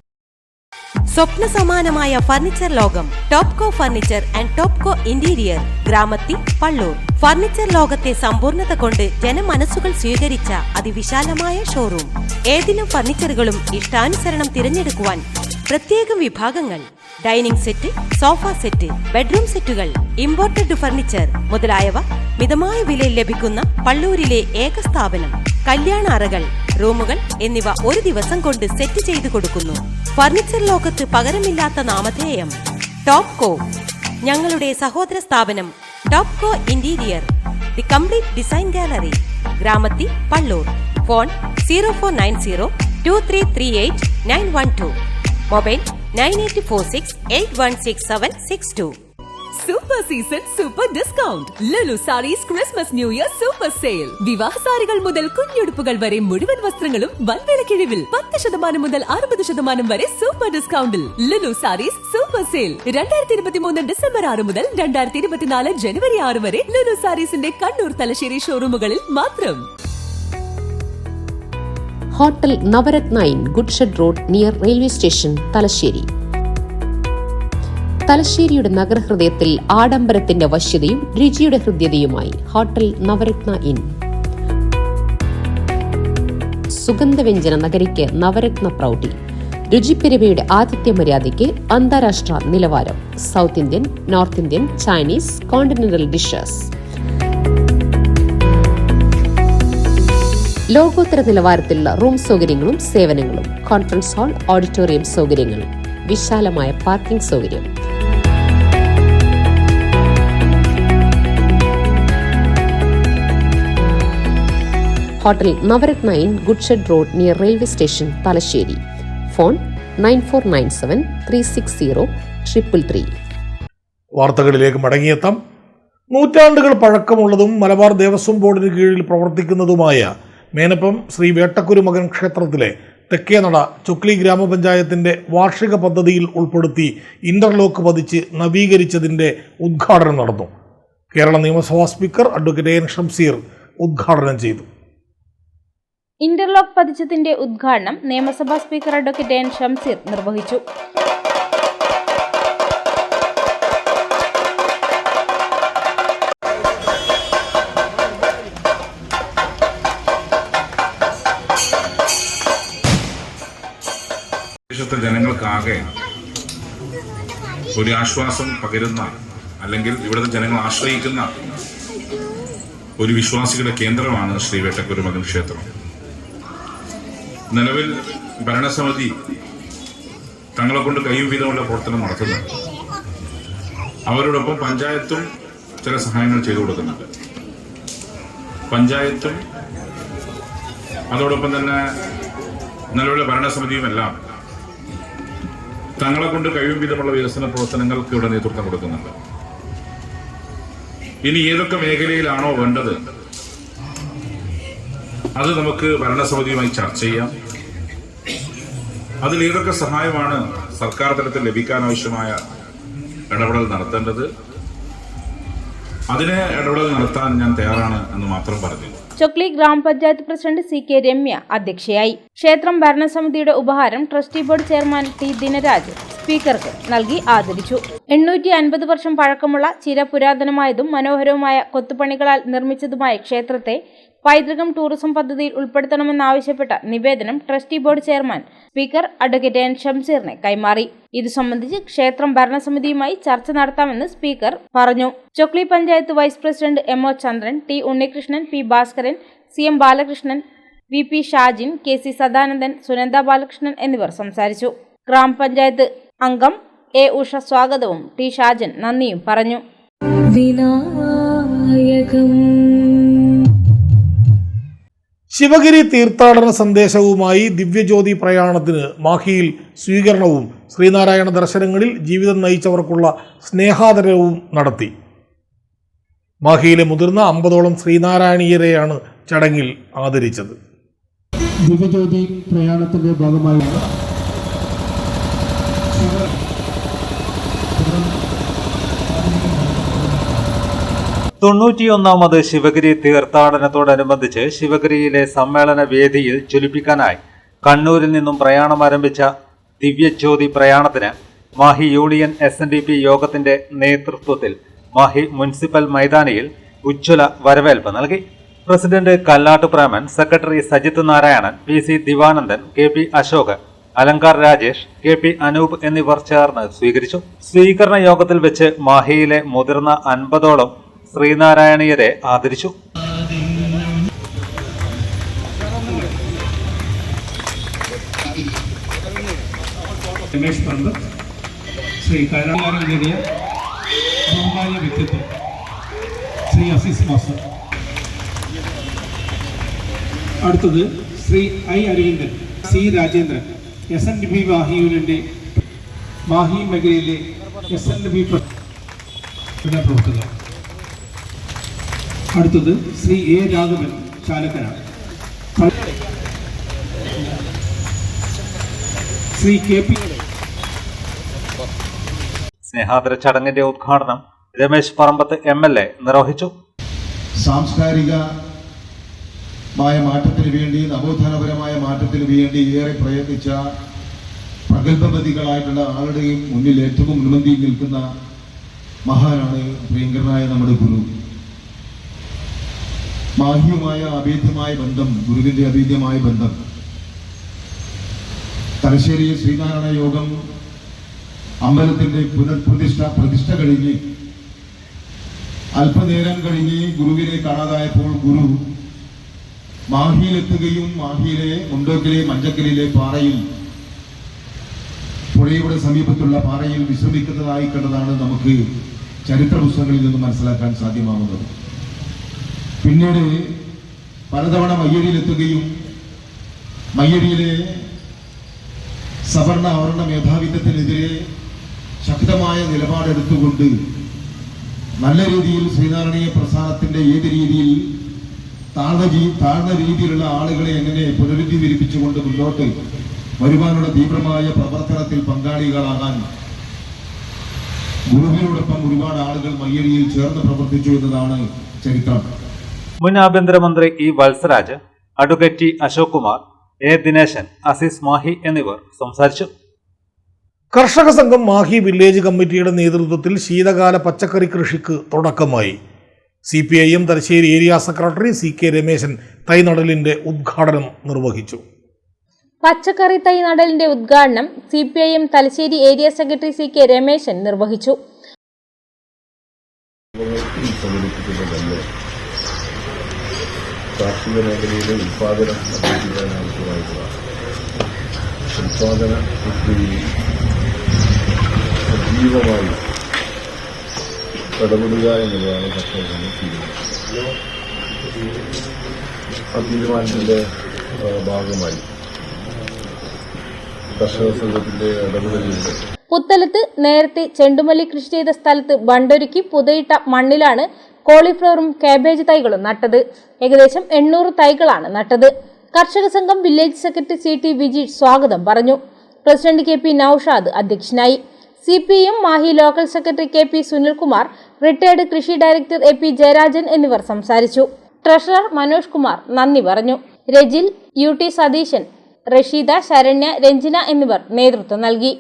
സ്വപ്ന സമാനമായ ഫർണിച്ചർ ലോകം Topco furniture and Topco interior, Gramathi, Pallur. Furniture ലോകത്തെ സമ്പൂർണ്ണത കൊണ്ട് ജനമനസ്സുകൾ സ്വീകരിച്ച അതിവിശാലമായ ഷോറൂം. ഏതിനും ഫർണിച്ചറുകളും ഇഷ്ടാനുസരണം തിരഞ്ഞെടുക്കുവാൻ പ്രത്യേകം വിഭാഗങ്ങൾ. Dining set, sofa set, bedroom സെറ്റുകൾ, ഇമ്പോർട്ടഡ് ഫർണിച്ചർ മുതലായവ മിതമായ വിലയിൽ ലഭിക്കുന്ന പള്ളൂരിലെ ഏക സ്ഥാപനം. കല്യാണ അറകൾ, റൂമുകൾ എന്നിവ ഒരു ദിവസം കൊണ്ട് സെറ്റ് ചെയ്തു കൊടുക്കുന്നു. ഫർണിച്ചർ ലോകത്ത് പകരമില്ലാത്ത നാമധേയം ടോപ്കോ. ഞങ്ങളുടെ സഹോദര സ്ഥാപനം Topco interior, the complete design gallery, Gramathi, Pallur. Phone 0490 2338 912. Mobile 9846816762. Super season super discount. Lulu sarees Christmas new year super sale. വിവാഹ സാരികൾ മുതൽ കുഞ്ഞുടുപ്പുകൾ വരെ മുഴുവൻ വസ്ത്രങ്ങളും വൻവില കിഴിവിൽ 10% മുതൽ 60% വരെ സൂപ്പർ ഡിസ്കൗണ്ടിൽ. Lulu sarees super sale 2023 December 6 മുതൽ 2024 ജനുവരി 6 വരെ ലുലു സാരീസിന്റെ കണ്ണൂർ, തലശ്ശേരി ഷോറൂമുകളിൽ മാത്രം. Hotel Navaratna inn good shed road near railway station, Thalassery. തലശ്ശേരിയുടെ നഗരഹൃദയത്തിൽ ആഡംബരത്തിന്റെ വശ്യതയും രുചിയുടെ ഹൃദ്യതയുമായി ഹോട്ടൽ നവരത്ന ഇൻ. സുഗന്ധവ്യഞ്ജന നഗരിക്ക് നവരത്ന പ്രൗഢി. രുചിപ്പെരുമയുടെ ആതിഥ്യ മര്യാദയ്ക്ക് അന്താരാഷ്ട്ര നിലവാരം. South Indian, North Indian, Chinese, continental dishes. ലോകോത്തര നിലവാരത്തിലുള്ള റൂം സൗകര്യങ്ങളും സേവനങ്ങളും. കോൺഫറൻസ് ഹാൾ, ഓഡിറ്റോറിയം സൗകര്യങ്ങൾ, വിശാലമായ പാർക്കിംഗ് സൗകര്യം. Hotel Navaratna inn good shed road near railway station, Thalassery. Phone 9497360333. വാർത്തകളിലേക്ക് മടങ്ങിയെത്താം. നൂറ്റാണ്ടുകൾ പഴക്കമുള്ളതും മലബാർ ദേവസ്വം ബോർഡിന് കീഴിൽ പ്രവർത്തിക്കുന്നതുമായ മേനപ്പം ശ്രീ വേട്ടക്കുരുമകൻ ക്ഷേത്രത്തിലെ തെക്കേനട ചൊക്ലി ഗ്രാമപഞ്ചായത്തിൻ്റെ വാർഷിക പദ്ധതിയിൽ ഉൾപ്പെടുത്തി ഇന്റർലോക്ക് പതിച്ച് നവീകരിച്ചതിൻ്റെ ഉദ്ഘാടനം നടന്നു. കേരള നിയമസഭാ സ്പീക്കർ അഡ്വക്കേറ്റ് എൻ ഷംസീർ ഉദ്ഘാടനം ചെയ്തു. ഇന്റർലോക്ക് പതിച്ചതിന്റെ ഉദ്ഘാടനം നിയമസഭാ സ്പീക്കർ അഡ്വക്കേറ്റ് എൻ ഷംസീർ നിർവഹിച്ചു. ജനങ്ങൾക്കാകെ ഒരു ആശ്വാസം പകരുന്ന, അല്ലെങ്കിൽ ഇവിടുത്തെ ജനങ്ങൾ ആശ്രയിക്കുന്ന ഒരു വിശ്വാസികളുടെ കേന്ദ്രമാണ് ശ്രീ വേട്ടക്കുരുമകൻ ക്ഷേത്രം. നിലവിൽ ഭരണസമിതി തങ്ങളെ കൊണ്ട് കഴിയും വിധമുള്ള പ്രവർത്തനം നടത്തുന്നുണ്ട്. അവരോടൊപ്പം പഞ്ചായത്തും ചില സഹായങ്ങൾ ചെയ്തു കൊടുക്കുന്നുണ്ട്. പഞ്ചായത്തും അതോടൊപ്പം തന്നെ നിലവിലെ ഭരണസമിതിയുമെല്ലാം തങ്ങളെ കൊണ്ട് കഴിയും വിധമുള്ള വികസന പ്രവർത്തനങ്ങൾക്ക് ഇവിടെ നേതൃത്വം കൊടുക്കുന്നുണ്ട്. ഇനി ഏതൊക്കെ മേഖലയിലാണോ വേണ്ടത് അത് നമുക്ക് ഭരണസമിതിയുമായി ചർച്ച ചെയ്യാം. അതിൽ ഏതൊക്കെ സഹായമാണ് സർക്കാർ തലത്തിൽ ലഭിക്കാനാവശ്യമായ ഇടപെടൽ നടത്തേണ്ടത്, അതിനെ ഇടപെടൽ നടത്താൻ ഞാൻ തയ്യാറാണ് എന്ന് മാത്രം പറഞ്ഞു. ചൊക്ലി ഗ്രാമപഞ്ചായത്ത് പ്രസിഡന്റ് CK രമ്യ അധ്യക്ഷയായി. ക്ഷേത്രം ഭരണസമിതിയുടെ ഉപഹാരം trustee board chairman T Dinaraj സ്പീക്കർക്ക് നൽകി ആദരിച്ചു. 850 വർഷം പഴക്കമുള്ള ചിരപുരാതനമായതും മനോഹരവുമായ കൊത്തുപണികളാൽ നിർമ്മിച്ചതുമായ ക്ഷേത്രത്തെ പൈതൃകം ടൂറിസം പദ്ധതിയിൽ ഉൾപ്പെടുത്തണമെന്നാവശ്യപ്പെട്ട നിവേദനം trustee board chairman speaker advocate N ഷംസീറിനെ കൈമാറി. ഇതു സംബന്ധിച്ച് ക്ഷേത്രം ഭരണസമിതിയുമായി ചർച്ച നടത്താമെന്ന് സ്പീക്കർ പറഞ്ഞു. Chokli panchayat vice president MO Chandran, T Unnikrishnan, P Bhaskaran, CM Balakrishnan, VP Shajin, KC Sadanandan, Sunanda Balakrishnan എന്നിവർ സംസാരിച്ചു. ഗ്രാമപഞ്ചായത്ത് അംഗം A ഉഷ സ്വാഗതവും T ഷാജൻ നന്ദിയും പറഞ്ഞു. ശിവഗിരി തീർത്ഥാടന സന്ദേശവുമായി ദിവ്യജ്യോതി പ്രയാണത്തിന് മാഹിയിൽ സ്വീകരണവും ശ്രീനാരായണ ദർശനങ്ങളിൽ ജീവിതം നയിച്ചവർക്കുള്ള സ്നേഹാദരവും നടത്തി. മാഹിയിലെ മുതിർന്ന 50ഓളം ശ്രീനാരായണീയരെയാണ് ചടങ്ങിൽ ആദരിച്ചത്. ദിവ്യജ്യോതി പ്രയാണത്തിന്റെ ഭാഗമായി 91ാമത് ശിവഗിരി തീർത്ഥാടനത്തോടനുബന്ധിച്ച് ശിവഗിരിയിലെ സമ്മേളന വേദിയിൽ ജ്വലിപ്പിക്കാനായി കണ്ണൂരിൽ നിന്നും പ്രയാണം ആരംഭിച്ച ദിവ്യജ്യോതി പ്രയാണത്തിന് മാഹി യൂണിയൻ SNDP യോഗത്തിന്റെ നേതൃത്വത്തിൽ മാഹി മുനിസിപ്പൽ മൈതാനിയിൽ ഉജ്ജ്വല വരവേൽപ്പ് നൽകി. President Kallatt Preman, secretary Sajith Narayanan, PC Divanandan, KP Ashok, Alankar Rajesh, KP Anoop എന്നിവർ ചേർന്ന് സ്വീകരിച്ചു. സ്വീകരണ യോഗത്തിൽ വെച്ച് മാഹിയിലെ മുതിർന്ന 50ഓളം ശ്രീനാരായണീയരെ ആദരിച്ചു. രമേശ് പന്ത്, ശ്രീ കരുണാകരൻ, ബഹുമാന്യ വ്യക്തിത്വം ശ്രീ അസീസ് മാസ്റ്റർ. അടുത്തത് Shri I Aravindan, C Rajendran, SNDP Mahe യൂണിയന്റെ മാഹി മേഖലയിലെ SNDP പ്രവർത്തകർ. അടുത്തത് ശ്രീ A രാഘവൻ, ചാലക്കര. ശ്രീ KP. സ്നേഹാദര ചടങ്ങിന്റെ ഉദ്ഘാടനം രമേശ് പറമ്പത്ത് MLA നിർവഹിച്ചു. സാംസ്കാരികമായ മാറ്റത്തിന് വേണ്ടി, നവോത്ഥാനപരമായ മാറ്റത്തിന് വേണ്ടി ഏറെ പ്രയത്നിച്ച പ്രഗത്ഭമതികളായിട്ടുള്ള ആളുടെയും മുന്നിൽ ഏറ്റവും മുൻപന്തിയിൽ നിൽക്കുന്ന മഹാനാണ് പ്രിയങ്കരനായ നമ്മുടെ ഗുരു. മാഹിയുമായ അഭേദ്യമായ ബന്ധം, ഗുരുവിന്റെ അഭേദ്യമായ ബന്ധം. തലശ്ശേരി ശ്രീനാരായണ യോഗം അമ്പലത്തിന്റെ പ്രതിഷ്ഠ കഴിഞ്ഞ് അല്പനേരം കഴിഞ്ഞ് ഗുരുവിനെ കാണാതായപ്പോൾ ഗുരു മാഹിയിലെത്തുകയും മാഹിയിലെ മുണ്ടോക്കിലെ മഞ്ചക്കലിലെ പാറയിൽ, പുഴയുടെ സമീപത്തുള്ള പാറയിൽ വിശ്രമിക്കുന്നതായി കണ്ടതാണ് നമുക്ക് ചരിത്ര പുസ്തകങ്ങളിൽ നിന്ന് മനസ്സിലാക്കാൻ സാധ്യമാവുന്നത്. പിന്നീട് പലതവണ മയ്യഴിയിലെത്തുകയും മയ്യഴിയിലെ സവർണ അവർണ മേധാവിത്വത്തിനെതിരെ ശക്തമായ നിലപാടെടുത്തുകൊണ്ട് നല്ല രീതിയിൽ ശ്രീനാരായണീയ പ്രസ്ഥാനത്തിന്റെ ഏത് രീതിയിൽ താഴ്ന്ന രീതിയിലുള്ള ആളുകളെ എങ്ങനെ പുനരുദ്ധീകരിപ്പിച്ചുകൊണ്ട് മുന്നോട്ട് വരുവാനുള്ള തീവ്രമായ പ്രവർത്തനത്തിൽ പങ്കാളികളാകാൻ ഗുരുവിനോടൊപ്പം ഒരുപാട് ആളുകൾ മയ്യഴിയിൽ ചേർന്ന് പ്രവർത്തിച്ചു എന്നതാണ് ചരിത്രം. മുൻ ആഭ്യന്തരമന്ത്രി E Valsaraj, advocate T Ashok Kumar, A Dineshan, Aziz Mahe എന്നിവർ സംസാരിച്ചു. കർഷക സംഘം മാഹി വില്ലേജ് കമ്മിറ്റിയുടെ നേതൃത്വത്തിൽ ശീതകാല പച്ചക്കറി കൃഷിക്ക് തുടക്കമായി. CPIM Thalassery area secretary CK Rameshan തൈനടലിന്റെ ഉദ്ഘാടനം നിർവഹിച്ചു. പച്ചക്കറി തൈ നടലിന്റെ ഉദ്ഘാടനം CPIM Thalassery area secretary CK Rameshan നിർവഹിച്ചു. കാർഷിക മേഖലയിലെ ഉൽപാദനം വർദ്ധിപ്പിക്കാനാവശ്യമായിട്ടുള്ള ഉൽപാദന പ്രക്രിയയിൽ സജീവമായി ഇടപെടുക എന്നുള്ളതാണ് കർഷകരുടെ തീരുമാനം. ആ തീരുമാനത്തിൻ്റെ ഭാഗമായി കർഷക സംഘത്തിന്റെ ഇടപെടലുണ്ട്. പുത്തലത്ത് നേരത്തെ ചെണ്ടുമല്ലി കൃഷി ചെയ്ത സ്ഥലത്ത് ബണ്ടൊരുക്കി പുതയിട്ട മണ്ണിലാണ് കോളിഫ്ലവറും കാബേജ് തൈകളും നട്ടത്. ഏകദേശം 800 തൈകളാണ് നട്ടത്. കർഷക സംഘം വില്ലേജ് സെക്രട്ടറി CT വിജീഷ് സ്വാഗതം പറഞ്ഞു. പ്രസിഡന്റ് KP നൌഷാദ് അധ്യക്ഷനായി. CPM Mahe local secretary KP Sunilkumar, retired കൃഷി ഡയറക്ടർ AP ജയരാജൻ എന്നിവർ സംസാരിച്ചു. ട്രഷറർ മനോജ് കുമാർ നന്ദി പറഞ്ഞു. രജിൽ, UT സതീശൻ, റഷീദ, ശരണ്യ, രഞ്ജിന എന്നിവർ നേതൃത്വം നൽകി.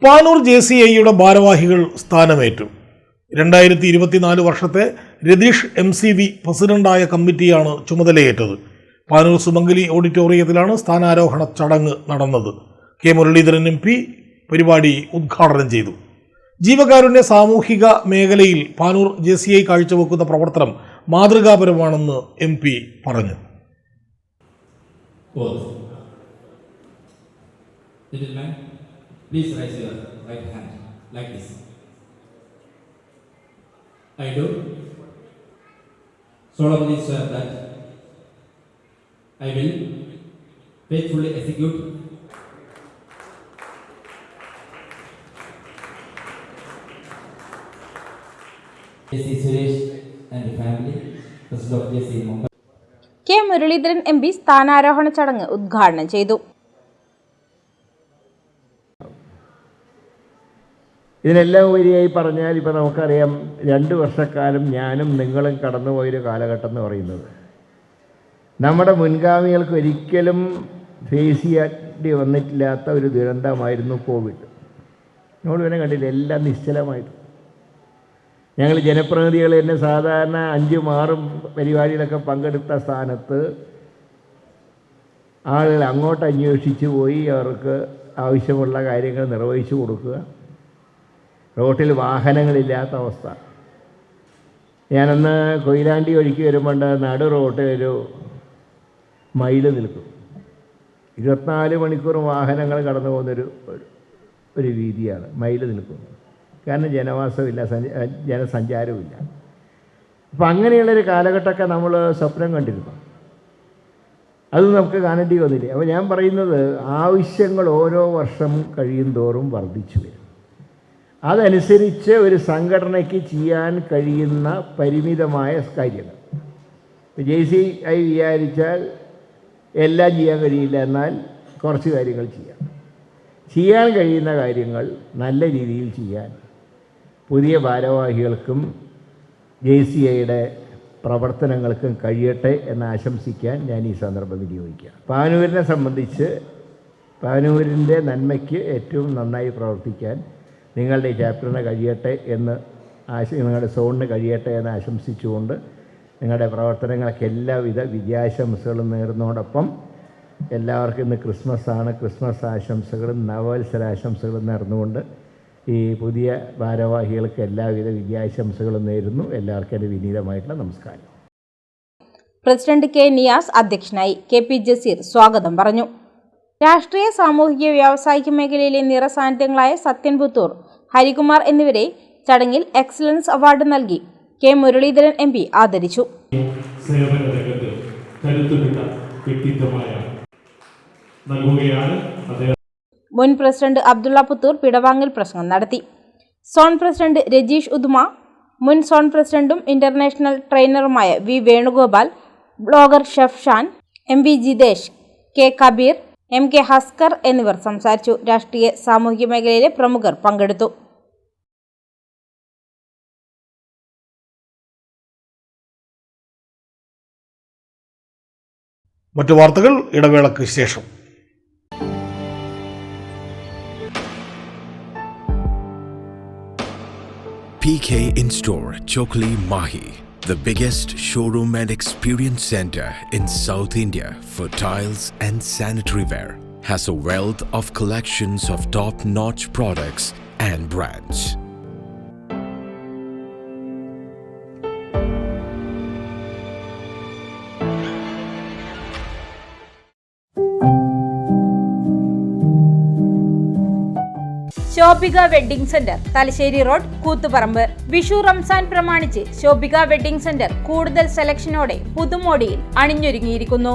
പാനൂർ JCIയുടെ ഭാരവാഹികൾ സ്ഥാനമേറ്റു. 2024 വർഷത്തെ രതീഷ് MCV പ്രസിഡന്റായ കമ്മിറ്റിയാണ് ചുമതലയേറ്റത്. പാനൂർ സുമംഗലി ഓഡിറ്റോറിയത്തിലാണ് സ്ഥാനാരോഹണ ചടങ്ങ് നടന്നത്. K മുരളീധരൻ MP പരിപാടി ഉദ്ഘാടനം ചെയ്തു. ജീവകാരുണ്യ സാമൂഹിക മേഖലയിൽ പാനൂർ JCI കാഴ്ചവെക്കുന്ന പ്രവർത്തനം മാതൃകാപരമാണെന്ന് MP പറഞ്ഞു. Please raise your right hand like this. I do solemnly swear that I will faithfully execute JC Suresh and the family, President of JC Mumbai. K Muraleedharan MP സ്ഥാനാരോഹണ ചടങ്ങ് ഉദ്ഘാടനം ചെയ്തു. ഇതിനെല്ലാം ഉപരിയായി പറഞ്ഞാൽ ഇപ്പോൾ നമുക്കറിയാം 2 വർഷക്കാലം ഞാനും നിങ്ങളും കടന്നുപോയൊരു കാലഘട്ടം എന്ന് പറയുന്നത് നമ്മുടെ മുൻഗാമികൾക്ക് ഒരിക്കലും ഫേസ് ചെയ്യേണ്ടി വന്നിട്ടില്ലാത്ത ഒരു ദുരന്തമായിരുന്നു കോവിഡ്. നമ്മൾ പിന്നെ കണ്ടില്ല, എല്ലാം നിശ്ചലമായിട്ട്. ഞങ്ങൾ ജനപ്രതിനിധികൾ തന്നെ സാധാരണ 5-6 പരിപാടികളൊക്കെ പങ്കെടുത്ത സ്ഥാനത്ത് ആളുകൾ അങ്ങോട്ട് അന്വേഷിച്ച് പോയി അവർക്ക് ആവശ്യമുള്ള കാര്യങ്ങൾ നിർവഹിച്ചു കൊടുക്കുക. റോട്ടിൽ വാഹനങ്ങളില്ലാത്ത അവസ്ഥ. ഞാനന്ന് കൊയിലാണ്ടി ഒഴുക്കി വരുമ്പോൾ നടു റോട്ടിലൊരു മൈൽ നിൽക്കും. 24 മണിക്കൂർ വാഹനങ്ങൾ കടന്നു പോകുന്നൊരു ഒരു വീതിയാണ് മൈൽ നിൽക്കുന്നത്. കാരണം ജനവാസമില്ല, ജനസഞ്ചാരമില്ല. അപ്പം അങ്ങനെയുള്ളൊരു കാലഘട്ടമൊക്കെ നമ്മൾ സ്വപ്നം കണ്ടിരുന്നു. അത് നമുക്ക് കാണേണ്ടി വന്നില്ലേ. അപ്പോൾ ഞാൻ പറയുന്നത് ആവശ്യങ്ങൾ ഓരോ വർഷം കഴിയും തോറും വർദ്ധിച്ചു വരും. അതനുസരിച്ച് ഒരു സംഘടനയ്ക്ക് ചെയ്യാൻ കഴിയുന്ന പരിമിതമായ കാര്യങ്ങൾ. JCI വിചാരിച്ചാൽ എല്ലാം ചെയ്യാൻ കഴിയില്ല, എന്നാൽ കുറച്ച് കാര്യങ്ങൾ ചെയ്യാൻ കഴിയുന്ന കാര്യങ്ങൾ നല്ല രീതിയിൽ ചെയ്യാൻ പുതിയ ഭാരവാഹികൾക്കും JCIയുടെ പ്രവർത്തനങ്ങൾക്കും കഴിയട്ടെ എന്ന് ആശംസിക്കാൻ ഞാൻ ഈ സന്ദർഭം വിനിയോഗിക്കാം. പാനൂരിനെ സംബന്ധിച്ച് പാനൂരിൻ്റെ നന്മയ്ക്ക് ഏറ്റവും നന്നായി പ്രവർത്തിക്കാൻ നിങ്ങളുടെ ചാപ്റ്ററിന് കഴിയട്ടെ എന്ന് നിങ്ങളുടെ സോണിന് കഴിയട്ടെ എന്ന് ആശംസിച്ചുകൊണ്ട് നിങ്ങളുടെ പ്രവർത്തനങ്ങൾക്ക് എല്ലാവിധ വിജയാശംസകളും നേർന്നതോടൊപ്പം എല്ലാവർക്കും ഇന്ന് ക്രിസ്മസാണ്. ക്രിസ്മസ് ആശംസകളും നവവത്സരാശംസകളും നേർന്നുകൊണ്ട് ഈ പുതിയ ഭാരവാഹികൾക്ക് എല്ലാവിധ വിജയാശംസകളും നേരുന്നു. എല്ലാവർക്കും എൻ്റെ വിനീതമായിട്ടുള്ള നമസ്കാരം. പ്രസിഡന്റ് K നിയാസ് അധ്യക്ഷനായി. KP ജസീർ സ്വാഗതം പറഞ്ഞു. രാഷ്ട്രീയ, സാമൂഹിക, വ്യാവസായിക മേഖലയിലെ നിറസാന്നിധ്യങ്ങളായ സത്യൻ പുത്തൂർ, ഹരികുമാർ എന്നിവരെ ചടങ്ങിൽ എക്സലൻസ് അവാർഡ് നൽകി K മുരളീധരൻ MP ആദരിച്ചു. മുൻ പ്രസിഡന്റ് അബ്ദുള്ള പുത്തൂർ പിടവാങ്ങൽ പ്രസംഗം നടത്തി. സോൺ പ്രസിഡന്റ് രജീഷ് ഉദ്മ, മുൻ സോൺ പ്രസിഡന്റും ഇന്റർനാഷണൽ ട്രെയിനറുമായ V Venugopal, blogger chef Shan, MB Jithesh, K Kabeer, MK Haskar എന്നിവർ സംസാരിച്ചു. രാഷ്ട്രീയ, സാമൂഹിക മേഖലയിലെ പ്രമുഖർ പങ്കെടുത്തു. മറ്റു വാർത്തകൾ ഇടവേളയ്ക്ക് ശേഷം. PK In-Store, Chokli, Mahi, the biggest showroom and experience center in South India for tiles and sanitary ware, has a wealth of collections of top-notch products and brands. Shobhika wedding centre, Thalassery road, Koothuparamba. Vishu Ramzan പ്രമാണിച്ച് ശോഭിക വെഡ്ഡിംഗ് സെന്റർ കൂടുതൽ സെലക്ഷനോടെ പുതുമോടിയിൽ അണിഞ്ഞൊരുങ്ങിയിരിക്കുന്നു.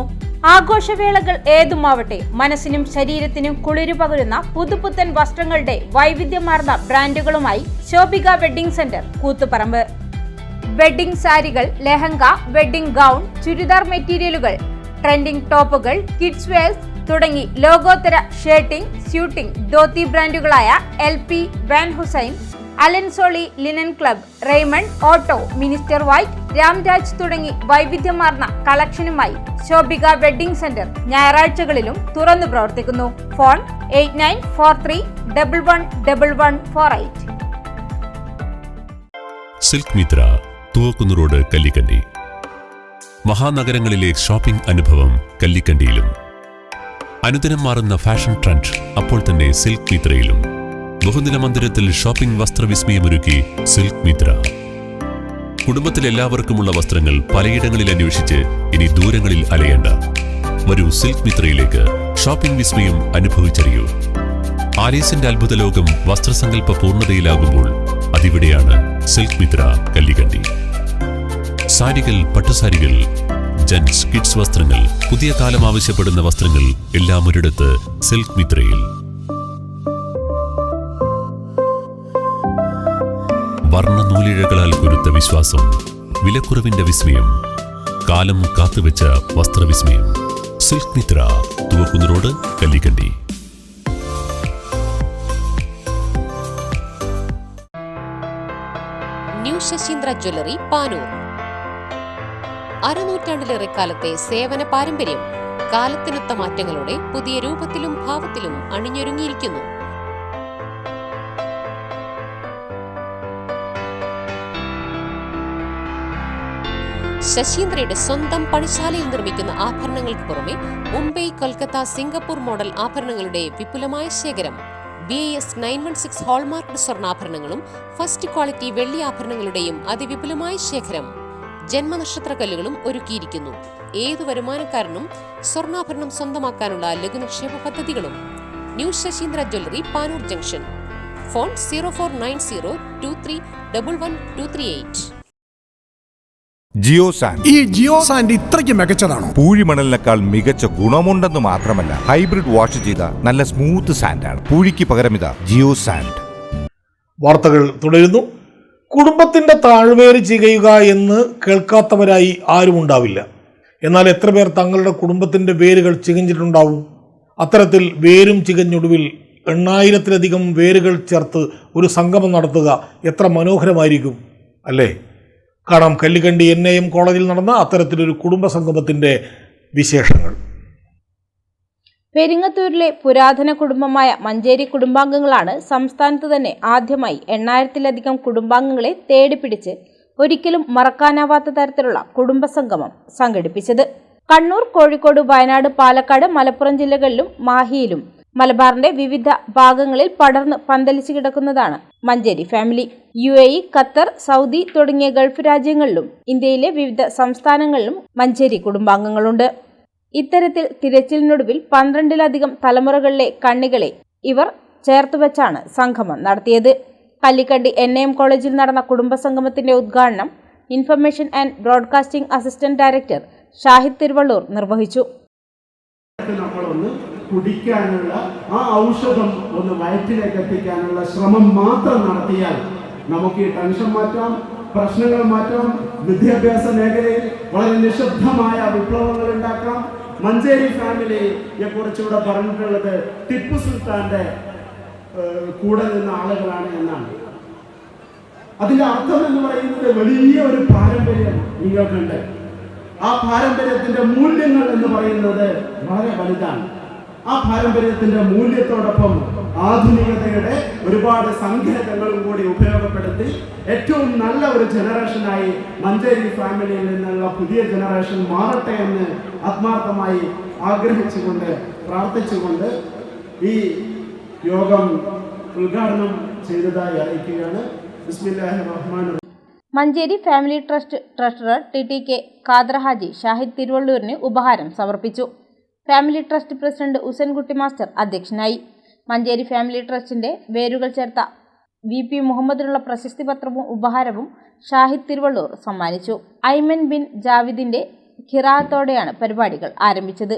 ആഘോഷവേളകൾ ഏതുമാവട്ടെ, മനസ്സിനും ശരീരത്തിനും കുളിരു പകരുന്ന പുതുപുത്തൻ വസ്ത്രങ്ങളുടെ വൈവിധ്യമാർന്ന ബ്രാൻഡുകളുമായി Shobika wedding centre, Koothuparamba. Wedding സാരികൾ, ലെഹങ്ക, വെഡ്ഡിംഗ് ഗൗൺ, ചുരിദാർ മെറ്റീരിയലുകൾ, ട്രെൻഡിംഗ് ടോപ്പുകൾ, കിഡ്സ് വെയർസ് തുടങ്ങി ലോകോത്തര ഷർട്ടിംഗ്, സ്യൂട്ടിംഗ്, ധോത്തി ബ്രാൻഡുകളായ LP, Van Heusen, Allen Solly, linen club, Raymond, Otto, minister white, Ramraj തുടങ്ങി വൈവിധ്യമാർന്ന കളക്ഷനുമായി ശോഭിക വെഡ്ഡിംഗ് സെന്റർ ഞായറാഴ്ചകളിലും തുറന്നു പ്രവർത്തിക്കുന്നു. Phone 8943111148. Silk Mitra, Thuvakkunnu road, Kallikandi. മഹാനഗരങ്ങളിലെ ഷോപ്പിംഗ് അനുഭവം കല്ലിക്കണ്ടിയിലും. അനുദിനം മാറുന്ന ഫാഷൻ ട്രെൻഡ് അപ്പോൾ തന്നെ സിൽക്ക് മിത്രയിലും. ബഹുദിന മന്ദിരത്തിൽ ഷോപ്പിംഗ് വസ്ത്രവിസ്മയമൊരുക്കി സിൽക്ക് മിത്ര. കുടുംബത്തിലെല്ലാവർക്കുമുള്ള വസ്ത്രങ്ങൾ പലയിടങ്ങളിൽ അന്വേഷിച്ച് ഇനി ദൂരങ്ങളിൽ അലയേണ്ട. വരൂ സിൽക്ക് മിത്രയിലേക്ക്. ഷോപ്പിംഗ് വിസ്മയം അനുഭവിച്ചറിയൂ. ആലീസിന്റെ അത്ഭുത ലോകം വസ്ത്രസങ്കല്പ പൂർണ്ണതയിലാകുമ്പോൾ അതിവിടെയാണ് സിൽക്ക് മിത്ര, കല്ലിക്കണ്ടി. സാരികൾ, പട്ടുസാരികൾ, ജെന്റ്സ്, കിഡ്സ് വസ്ത്രങ്ങൾ, പുതിയ കാലം ആവശ്യപ്പെടുന്ന വസ്ത്രങ്ങൾ എല്ലാം ഒരിടത്ത് സിൽക്ക് മിത്രയിൽ. വർണ്ണനൂലിഴകളാൽ കുരുത്ത വിശ്വാസം, വിലക്കുറവിന്റെ വിസ്മയം, കാലം കാത്തുവെച്ച വസ്ത്രവിസ്മയം. Silk Mitra, Thuvakkunnu road, Kallikandi. New Sasheendra jewellery, Panoor. അരനൂറ്റാണ്ടിലേറെ കാലത്തെ സേവന പാരമ്പര്യം കാലത്തിനൊത്ത മാറ്റങ്ങളോടെ പുതിയ രൂപത്തിലും ഭാവത്തിലും അണിഞ്ഞൊരുങ്ങിയിരിക്കുന്നു. ശശീന്ദ്രയുടെ സ്വന്തം പണിശാലയിൽ നിർമ്മിക്കുന്ന ആഭരണങ്ങൾക്ക് പുറമെ മുംബൈ, കൊൽക്കത്ത, സിംഗപ്പൂർ മോഡൽ ആഭരണങ്ങളുടെ വിപുലമായ ശേഖരം. BIS 916 ഹോൾമാർക്ക്ഡ് സ്വർണ്ണാഭരണങ്ങളും ഫസ്റ്റ് ക്വാളിറ്റി വെള്ളി ആഭരണങ്ങളുടെയും അതിവിപുലമായ ശേഖരം. ജന്മനക്ഷത്രക്കല്ലുകളും ഒരുക്കിയിരിക്കുന്നു. ഏതു വരുമാനക്കാരനും സ്വർണ്ണാഭരണം സ്വന്തമാക്കാനുള്ള ലഘുനിക്ഷേപ പദ്ധതികളും. New Sasheendra jewellery, Panoor junction. Phone 049023111238. Jio sand. ഈ ജിയോ സാൻഡ് ഇത്രയ്ക്ക് മികച്ചതാണോ? പൂഴിമണലിനേക്കാൾ മികച്ച ഗുണമുണ്ടെന്ന് മാത്രമല്ല, ഹൈബ്രിഡ് വാഷ് ചെയ്ത നല്ല സ്മൂത്ത് സാൻഡാണ്. പൂഴിക്ക് പകരം ഇതാ ജിയോ സാൻഡ്. വാർത്തകൾ തുടരുന്നു. കുടുംബത്തിന്റെ താഴ്വേര് ചികയുക എന്ന് കേൾക്കാത്തവരായി ആരുമുണ്ടാവില്ല. എന്നാൽ എത്ര പേർ തങ്ങളുടെ കുടുംബത്തിന്റെ വേരുകൾ ചികഞ്ഞിട്ടുണ്ടാവും? അത്തരത്തിൽ വേരും ചികഞ്ഞൊടുവിൽ 8000-ലധികം വേരുകൾ ചേർത്ത് ഒരു സംഗമം നടത്തുക എത്ര മനോഹരമായിരിക്കും അല്ലേ? കാണാം കല്ലിക്കണ്ടി NAM കോളേജിൽ നടന്ന അത്തരത്തിലൊരു കുടുംബ സംഗമത്തിന്റെ വിശേഷങ്ങൾ. പെരിങ്ങത്തൂരിലെ പുരാതന കുടുംബമായ മഞ്ചേരി കുടുംബാംഗങ്ങളാണ് സംസ്ഥാനത്ത് തന്നെ ആദ്യമായി 8000-ലധികം കുടുംബാംഗങ്ങളെ തേടിപ്പിടിച്ച് ഒരിക്കലും മറക്കാനാവാത്ത തരത്തിലുള്ള കുടുംബസംഗമം സംഘടിപ്പിച്ചത്. കണ്ണൂർ, കോഴിക്കോട്, വയനാട്, പാലക്കാട്, മലപ്പുറം ജില്ലകളിലും മാഹിയിലും മലബാറിന്റെ വിവിധ ഭാഗങ്ങളിൽ പടർന്ന് പന്തലിച്ചു കിടക്കുന്നതാണ് Manjeri family. UAE, Qatar, Saudi തുടങ്ങിയ ഗൾഫ് രാജ്യങ്ങളിലും ഇന്ത്യയിലെ വിവിധ സംസ്ഥാനങ്ങളിലും മഞ്ചേരി കുടുംബാംഗങ്ങളുണ്ട്. ഇത്തരത്തിൽ തിരച്ചിലിനൊടുവിൽ 12-ലധികം തലമുറകളിലെ കണ്ണികളെ ഇവർ ചേർത്തുവെച്ചാണ് സംഗമം നടത്തിയത്. കല്ലിക്കണ്ടി NAM കോളേജിൽ നടന്ന കുടുംബസംഗമത്തിന്റെ ഉദ്ഘാടനം information and broadcasting assistant director Shahid Thiruvallur നിർവഹിച്ചു. കുടിക്കാനുള്ള ആ ഔഷധം ഒന്ന് വയറ്റിലേക്ക് എത്തിക്കാനുള്ള ശ്രമം മാത്രം നടത്തിയാൽ നമുക്ക് ഈ ടെൻഷൻ മാറ്റാം, പ്രശ്നങ്ങൾ മാറ്റാം, വിദ്യാഭ്യാസ മേഖലയിൽ വളരെ നിശബ്ദമായ വിപ്ലവങ്ങൾ ഉണ്ടാക്കാം. മഞ്ചേരി ഫാമിലിയെ കുറിച്ചിവിടെ പറഞ്ഞിട്ടുള്ളത് ടിപ്പു സുൽത്താന്റെ കൂടെ നിന്ന ആളുകളാണ് എന്നാണ്. അതിന്റെ അർത്ഥം എന്ന് പറയുന്നത് വലിയ ഒരു പാരമ്പര്യം നിങ്ങൾക്കുണ്ട്. ആ പാരമ്പര്യത്തിന്റെ മൂല്യങ്ങൾ എന്ന് പറയുന്നത് വളരെ വലുതാണ്. ആ പാരമ്പര്യത്തിന്റെ മൂല്യത്തോടൊപ്പം ആധുനികതയുടെ ഒരുപാട് സങ്കേതങ്ങളും കൂടി ഉപയോഗപ്പെടുത്തി ഏറ്റവും നല്ല ഒരു ജനറേഷനായി മഞ്ചേരി ഫാമിലിയിൽ നിന്നുള്ള പുതിയ ജനറേഷൻ മാറട്ടെ എന്ന് ആത്മാർത്ഥമായി ആഗ്രഹിച്ചുകൊണ്ട് പ്രാർത്ഥിച്ചുകൊണ്ട് ഈ യോഗം ഉദ്ഘാടനം ചെയ്തതായി അറിയിക്കുകയാണ്. ബിസ്മില്ലാഹിർ റഹ്മാനിർ റഹീം. Manjeri family trust treasurer TTK Khader Haji Shahid തിരുവള്ളൂരിന് ഉപഹാരം സമർപ്പിച്ചു. Family trust president Usainkutty master അധ്യക്ഷനായി. മഞ്ചേരി ഫാമിലി ട്രസ്റ്റിന്റെ വേരുകൾ ചേർത്ത VP മുഹമ്മദിനുള്ള പ്രശസ്തി പത്രവും ഉപഹാരവും ഷാഹിദ് തിരുവള്ളൂർ സമ്മാനിച്ചു. ഐമൻ ബിൻ ജാവിദിന്റെ ഖിറാഅത്തോടെയാണ് പരിപാടികൾ ആരംഭിച്ചത്.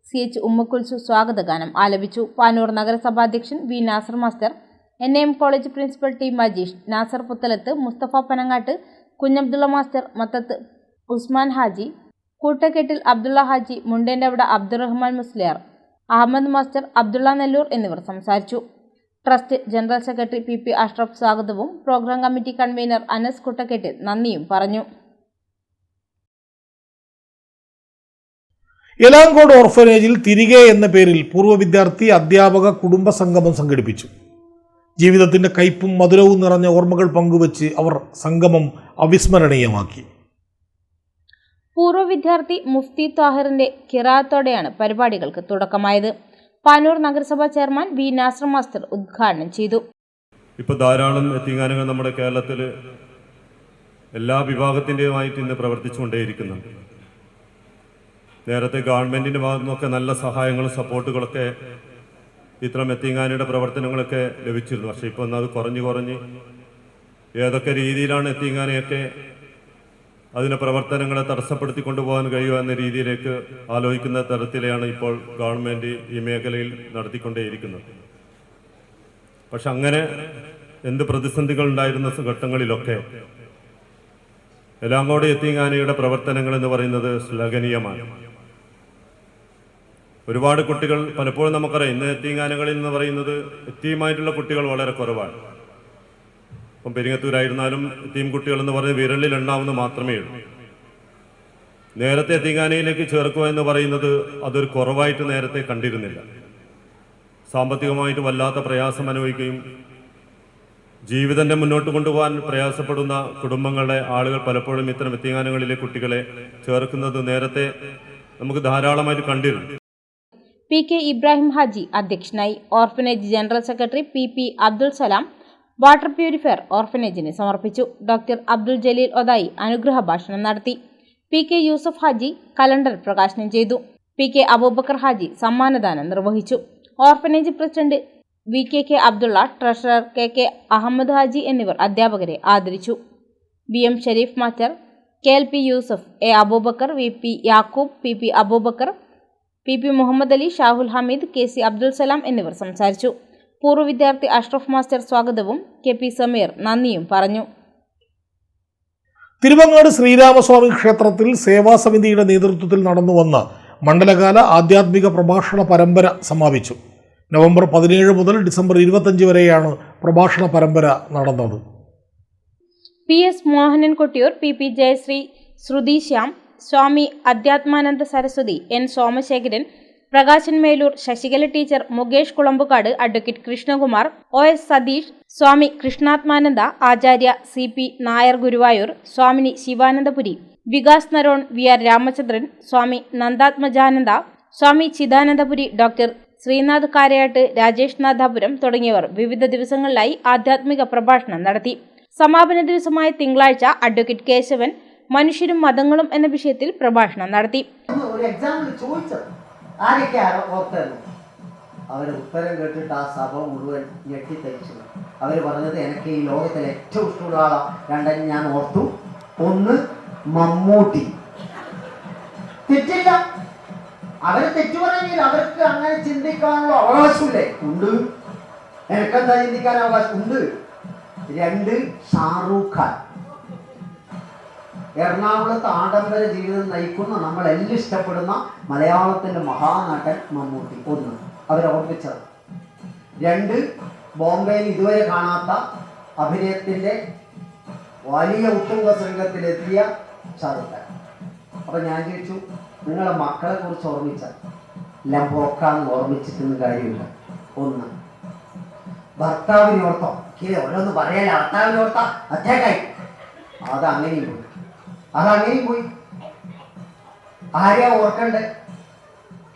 CH ഉമ്മക്കുൽസു സ്വാഗതഗാനം ആലപിച്ചു. പാനൂർ നഗരസഭാധ്യക്ഷൻ V. Nasar master, NAM college principal T. Majeesh, Nasar Puthalath, Musthafa Panangatt, Kunhabdulla master, Mathath Usman Haji, Koottakettil Abdulla Haji, Mundentevida Abdurahman Musliyar, Ahammed master, Abdulla Nellur എന്നിവർ സംസാരിച്ചു. Trust general secretary PP Ashraf സ്വാഗതവും programme committee convener Anas Koottakettil നന്ദിയും പറഞ്ഞു. എലാങ്കോട് ഓർഫനേജിൽ തിരികെ എന്ന പേരിൽ പൂർവ്വ വിദ്യാർത്ഥി അധ്യാപക കുടുംബ സംഗമം സംഘടിപ്പിച്ചു. ജീവിതത്തിൻ്റെ കയ്പും മധുരവും നിറഞ്ഞ ഓർമ്മകൾ പങ്കുവച്ച് അവർ സംഗമം അവിസ്മരണീയമാക്കി. പൂർവ്വ വിദ്യാർത്ഥി മുഫ്തി താഹിറിന്റെ ഖിറാഅത്തോടെയാണ് പരിപാടികൾക്ക് തുടക്കമായത്. പാനൂർ നഗരസഭാ ചെയർമാൻ വി. നാസർ മാസ്റ്റർ ഉദ്ഘാടനം ചെയ്തു. ഇപ്പോൾ ധാരാളം യതീംഖാനകൾ നമ്മുടെ കേരളത്തിൽ എല്ലാ വിഭാഗത്തിൻ്റെയുമായിട്ട് ഇന്ന് പ്രവർത്തിച്ചുകൊണ്ടേയിരിക്കുന്നുണ്ട്. നേരത്തെ ഗവൺമെൻറ്റിൻ്റെ ഭാഗത്തു നിന്നൊക്കെ നല്ല സഹായങ്ങളും സപ്പോർട്ടുകളൊക്കെ ഇത്തരം യതീംഖാനയുടെ പ്രവർത്തനങ്ങളൊക്കെ ലഭിച്ചിരുന്നു. പക്ഷേ ഇപ്പോൾ അത് കുറഞ്ഞ് ഏതൊക്കെ രീതിയിലാണ് യതീംഖാനയൊക്കെ അതിൻ്റെ പ്രവർത്തനങ്ങളെ തടസ്സപ്പെടുത്തി കൊണ്ടുപോകാൻ കഴിയുക എന്ന രീതിയിലേക്ക് ആലോചിക്കുന്ന തരത്തിലാണ് ഇപ്പോൾ ഗവൺമെൻറ് ഈ മേഖലയിൽ നടത്തിക്കൊണ്ടേയിരിക്കുന്നത്. പക്ഷെ അങ്ങനെ എന്ത് പ്രതിസന്ധികൾ ഉണ്ടായിരുന്ന ഘട്ടങ്ങളിലൊക്കെ എലാങ്കോട് യതീംഖാനയുടെ പ്രവർത്തനങ്ങൾ എന്ന് പറയുന്നത് ശ്ലാഘനീയമാണ്. ഒരുപാട് കുട്ടികൾ പലപ്പോഴും നമുക്കറിയാം, ഇന്ന് യതീംഖാനകളിൽ എന്ന് പറയുന്നത് യതീമായിട്ടുള്ള കുട്ടികൾ വളരെ കുറവാണ്. ഇപ്പം പെരിങ്ങത്തൂരായിരുന്നാലും യതീം കുട്ടികൾ എന്ന് പറഞ്ഞ് വിരലിൽ എണ്ണാവുന്ന മാത്രമേ ഉള്ളൂ. നേരത്തെ യതീംഖാനയിലേക്ക് ചേർക്കുക എന്ന് പറയുന്നത് അതൊരു കുറവായിട്ട് നേരത്തെ കണ്ടിരുന്നില്ല. സാമ്പത്തികമായിട്ട് വല്ലാത്ത പ്രയാസം അനുഭവിക്കുകയും ജീവിതത്തെ മുന്നോട്ട് കൊണ്ടുപോകാൻ പ്രയാസപ്പെടുന്ന കുടുംബങ്ങളുടെ ആളുകൾ പലപ്പോഴും ഇത്തരം യതീംഖാനകളിലെ കുട്ടികളെ ചേർക്കുന്നത് നേരത്തെ നമുക്ക് ധാരാളമായിട്ട് കണ്ടിരുന്നു. PK ഇബ്രാഹിം ഹാജി അധ്യക്ഷനായി. Orphanage general secretary PP Abdul Salam water purifier ഓർഫനേജിന് സമർപ്പിച്ചു. ഡോക്ടർ അബ്ദുൽ ജലീൽ ഒതായി അനുഗ്രഹ ഭാഷണം നടത്തി. PK യൂസഫ് ഹാജി കലണ്ടർ പ്രകാശനം ചെയ്തു. PK അബൂബക്കർ ഹാജി സമ്മാനദാനം നിർവഹിച്ചു. Orphanage president VKK Abdulla, treasurer KK Ahammed Haji എന്നിവർ അധ്യാപകരെ ആദരിച്ചു. BM Shareef master, KLP Yusuf, A Abubakar, VP Yakub, PP Abubakar, PP Muhammad Ali, Shahul Hameed, KC Abdul Salam എന്നിവർ സംസാരിച്ചു. പൂർവ്വ വിദ്യാർത്ഥി അഷ്റഫ് മാസ്റ്റർ സ്വാഗതവും KP സമീർ നന്ദിയും പറഞ്ഞു. തിരുവങ്ങാട് ശ്രീരാമസ്വാമി ക്ഷേത്രത്തിൽ സേവാസമിതിയുടെ നേതൃത്വത്തിൽ നടന്നുവന്ന മണ്ഡലകാല ആധ്യാത്മിക പ്രഭാഷണ പരമ്പര സമാപിച്ചു. നവംബർ 17 മുതൽ ഡിസംബർ 25 വരെയാണ് പ്രഭാഷണ പരമ്പര നടന്നത്. PS Mohanan Kottiyoor, PP Jayasree, Sruthi Shyam, Swami Adhyatmananda Saraswati, N Somashekharan, Prakashan Meloor, Sasikala teacher, Mukesh Kulambukad, advocate Krishnakumar, OS Satheesh, Swami Krishnatmananda Acharya, CP Nair Guruvayur, Swamini Sivanandapuri, Vikas Naron, VR Ramachandran, Swami Nandatmajananda, Swami Chidanandapuri, doctor Sreenath Karayatt, Rajesh Nadapuram തുടങ്ങിയവർ വിവിധ ദിവസങ്ങളിലായി ആധ്യാത്മിക പ്രഭാഷണം നടത്തി. സമാപന ദിവസമായ തിങ്കളാഴ്ച അഡ്വക്കേറ്റ് കേശവൻ മനുഷ്യരും മതങ്ങളും എന്ന വിഷയത്തിൽ പ്രഭാഷണം നടത്തി. ഒരു എക്സാമ്പിൾ ചോദിച്ചത് ആരൊക്കെയാണ് ഓർത്തത്? അവർ ഉത്തരം കേട്ടിട്ട് ആ സഭ മുഴുവൻ ഞെട്ടിത്തരിച്ചു. അവർ പറഞ്ഞത് എനിക്ക് ഈ ലോകത്തിലെ ഏറ്റവും ഇഷ്ടമുള്ള ആളാണ്. രണ്ടെണ്ണം ഞാൻ ഓർത്തു. ഒന്ന് മമ്മൂട്ടി. തെറ്റില്ല, അവര് തെറ്റു പറയുന്നില്ല. അവർക്ക് അങ്ങനെ ചിന്തിക്കാനുള്ള അവകാശമില്ലേ? ഉണ്ട്. എനിക്കെന്താ ചിന്തിക്കാൻ അവകാശം ഉണ്ട്. 2 ഷാറൂഖ് ഖാൻ. എറണാകുളത്ത് ആഡംബര ജീവിതം നയിക്കുന്ന നമ്മളെല്ലാം ഇഷ്ടപ്പെടുന്ന മലയാളത്തിൻ്റെ മഹാനടൻ മമ്മൂട്ടി. 1 അവരെ ഓർമ്മിച്ചത്. 2 ബോംബെയിൽ ഇതുവരെ കാണാത്ത അഭിനയത്തിൻ്റെ വലിയ ഉത്തുംഗ ശൃംഗത്തിലെത്തിയ ഷാറൂഖ് ഖാൻ. അപ്പം ഞാൻ ചോദിച്ചു, നിങ്ങളെ മക്കളെ കുറിച്ച് ഓർമ്മിച്ചാൽ ലംബോക്കാന്ന് ഓർമ്മിച്ചിട്ടൊന്നും കാര്യമില്ല. 1 ഭർത്താവിനെ ഓർത്തോ? ഓരോന്ന് പറയല. ഭർത്താവിനെ ഓർത്താ അറ്റാക്കായി. അതങ്ങനെയും പോയി. ആരെയാ ഓർക്കണ്ടേ?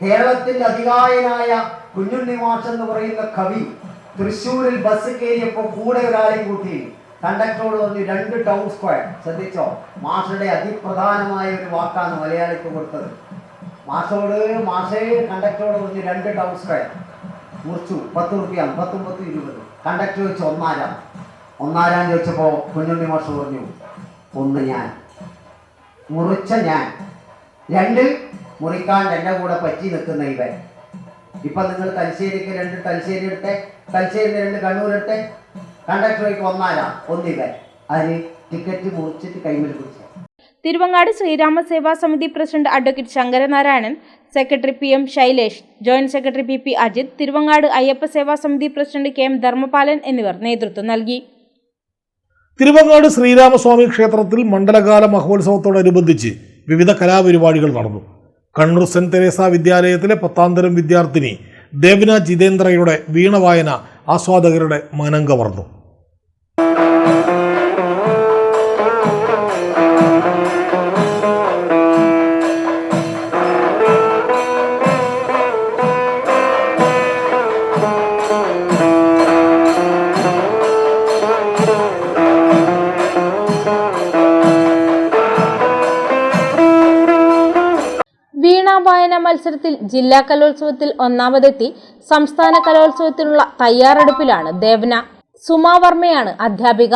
കേരളത്തിന്റെ അധികായനായ കുഞ്ഞുണ്ണി മാഷ് എന്ന് പറയുന്ന കവി തൃശ്ശൂരിൽ ബസ് കയറിയപ്പോൾ കൂടെ ഒരാളെയും കൂട്ടി കണ്ടക്ടറോട് പറഞ്ഞു 2 ടൗൺ സ്ക്വയർ. ശ്രദ്ധിച്ചോ, മാഷയുടെ അതിപ്രധാനമായ ഒരു വാക്കാണ് മലയാളിക്ക് കൊടുത്തത്. മാഷേ കണ്ടക്ടറോട് പറഞ്ഞു 2 ടൗൺ സ്ക്വയർ. മുറിച്ചു 10 റുപ്യാണ്. 10 20. കണ്ടക്ടർ ചോദിച്ചു 1 ചോദിച്ചപ്പോൾ കുഞ്ഞുണ്ണി മാഷ് പറഞ്ഞു 1 ഞാൻ. മുറിച്ച ഞാൻ 2 മുറിക്കാണ്ട് എൻ്റെ കൂടെ പറ്റി നിൽക്കുന്ന ഇവൻ. ഇപ്പം നിങ്ങൾ തലശ്ശേരിക്ക് 2 തലശ്ശേരി എടുത്തേ, തലശ്ശേരിയിൽ 2 കണ്ണൂർ എടുത്തേ, കണ്ടക്ടറേക്ക് 1 ഇവൻ. അതിന് ടിക്കറ്റ് മുറിച്ചിട്ട് കൈമിൽ പിടിച്ചു. Thiruvangad Sreerama Seva Samiti president advocate Sankaranarayanan, secretary PM Shailesh, joint secretary PP Ajith, Thiruvangad Ayyappa Seva Samiti president KM Dharmapalan എന്നിവർ നേതൃത്വം നൽകി. തിരുവങ്ങാട് ശ്രീരാമസ്വാമി ക്ഷേത്രത്തിൽ മണ്ഡലകാല മഹോത്സവത്തോടനുബന്ധിച്ച് വിവിധ കലാപരിപാടികൾ നടന്നു. കണ്ണൂർ സെന്റ് തെരേസ വിദ്യാലയത്തിലെ 10ാം തരം വിദ്യാർത്ഥിനി ദേവ്ന ജിതേന്ദ്രയുടെ വീണവായന ആസ്വാദകരുടെ മനം കവർന്നു. വായന മത്സരത്തിൽ ജില്ലാ കലോത്സവത്തിൽ 1ാമതെത്തി സംസ്ഥാന കലോത്സവത്തിനുള്ള തയ്യാറെടുപ്പിലാണ് ദേവ്ന. സുമാ വർമ്മയാണ് അധ്യാപിക.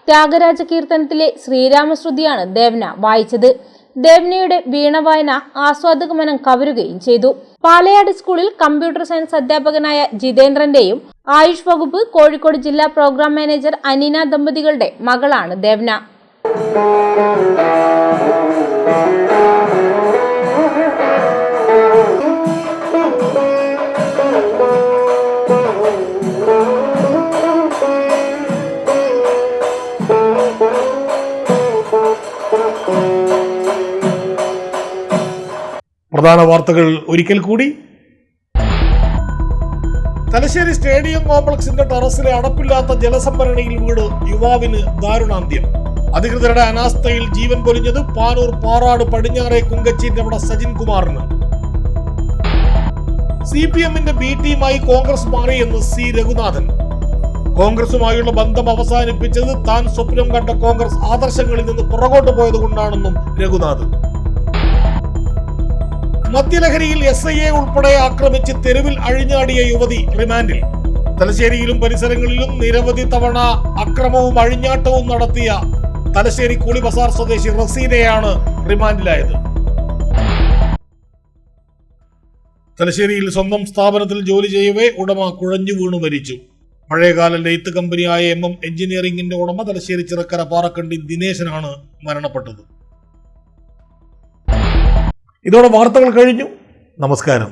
ത്യാഗരാജ കീർത്തനത്തിലെ ശ്രീരാമശ്രുതിയാണ് ദേവ്ന വായിച്ചത്. ദേവ്നയുടെ വീണവായന ആസ്വാദക മനം കവരുകയും ചെയ്തു. പാലയാട് സ്കൂളിൽ കമ്പ്യൂട്ടർ സയൻസ് അധ്യാപകനായ ജിതേന്ദ്രന്റെയും ആയുഷ് വകുപ്പ് കോഴിക്കോട് ജില്ലാ പ്രോഗ്രാം മാനേജർ അനീന ദമ്പതികളുടെ മകളാണ് ദേവ്ന. പ്രധാന വാർത്തകൾ ഒരിക്കൽ കൂടി. തലശ്ശേരി സ്റ്റേഡിയം കോംപ്ലക്സിന്റെ ടെറസിലെ അടപ്പില്ലാത്ത ജലസംഭരണിയിൽ വീട് യുവാവിന് ദാരുണാന്ത്യം. അധികൃതരുടെ അനാസ്ഥയിൽ ജീവൻ പൊലിഞ്ഞത് പാനൂർ പാറാട് പടിഞ്ഞാറെ കുങ്കച്ചീറ്റവിടെ സജിൻ കുമാറിന്. CPMന്റെ B ടീമായി കോൺഗ്രസ് മാറിയെന്ന് C രഘുനാഥൻ. കോൺഗ്രസുമായുള്ള ബന്ധം അവസാനിപ്പിച്ചത് താൻ സ്വപ്നം കണ്ട കോൺഗ്രസ് ആദർശങ്ങളിൽ നിന്ന് പുറകോട്ട് പോയതുകൊണ്ടാണെന്നും രഘുനാഥ്. മദ്യലഹരിയിൽ SIയെ ഉൾപ്പെടെ ആക്രമിച്ച് തെരുവിൽ അഴിഞ്ഞാടിയ യുവതി റിമാൻഡിൽ. തലശ്ശേരിയിലും പരിസരങ്ങളിലും നിരവധി തവണ അക്രമവും അഴിഞ്ഞാട്ടവും നടത്തിയ തലശ്ശേരി കൂളി ബസാർ സ്വദേശി റസീനയാണ് റിമാൻഡിലായത്. തലശ്ശേരിയിൽ സ്വന്തം സ്ഥാപനത്തിൽ ജോലി ചെയ്യവേ ഉടമ കുഴഞ്ഞു വീണു മരിച്ചു. പഴയകാല ലെയ്ത്ത് കമ്പനിയായ MM എഞ്ചിനീയറിംഗിന്റെ ഉടമ തലശ്ശേരി ചിറക്കര പാറക്കണ്ടി ദിനേശനാണ് മരണപ്പെട്ടത്. ഇതോടെ വാർത്തകൾ കഴിഞ്ഞു. നമസ്കാരം.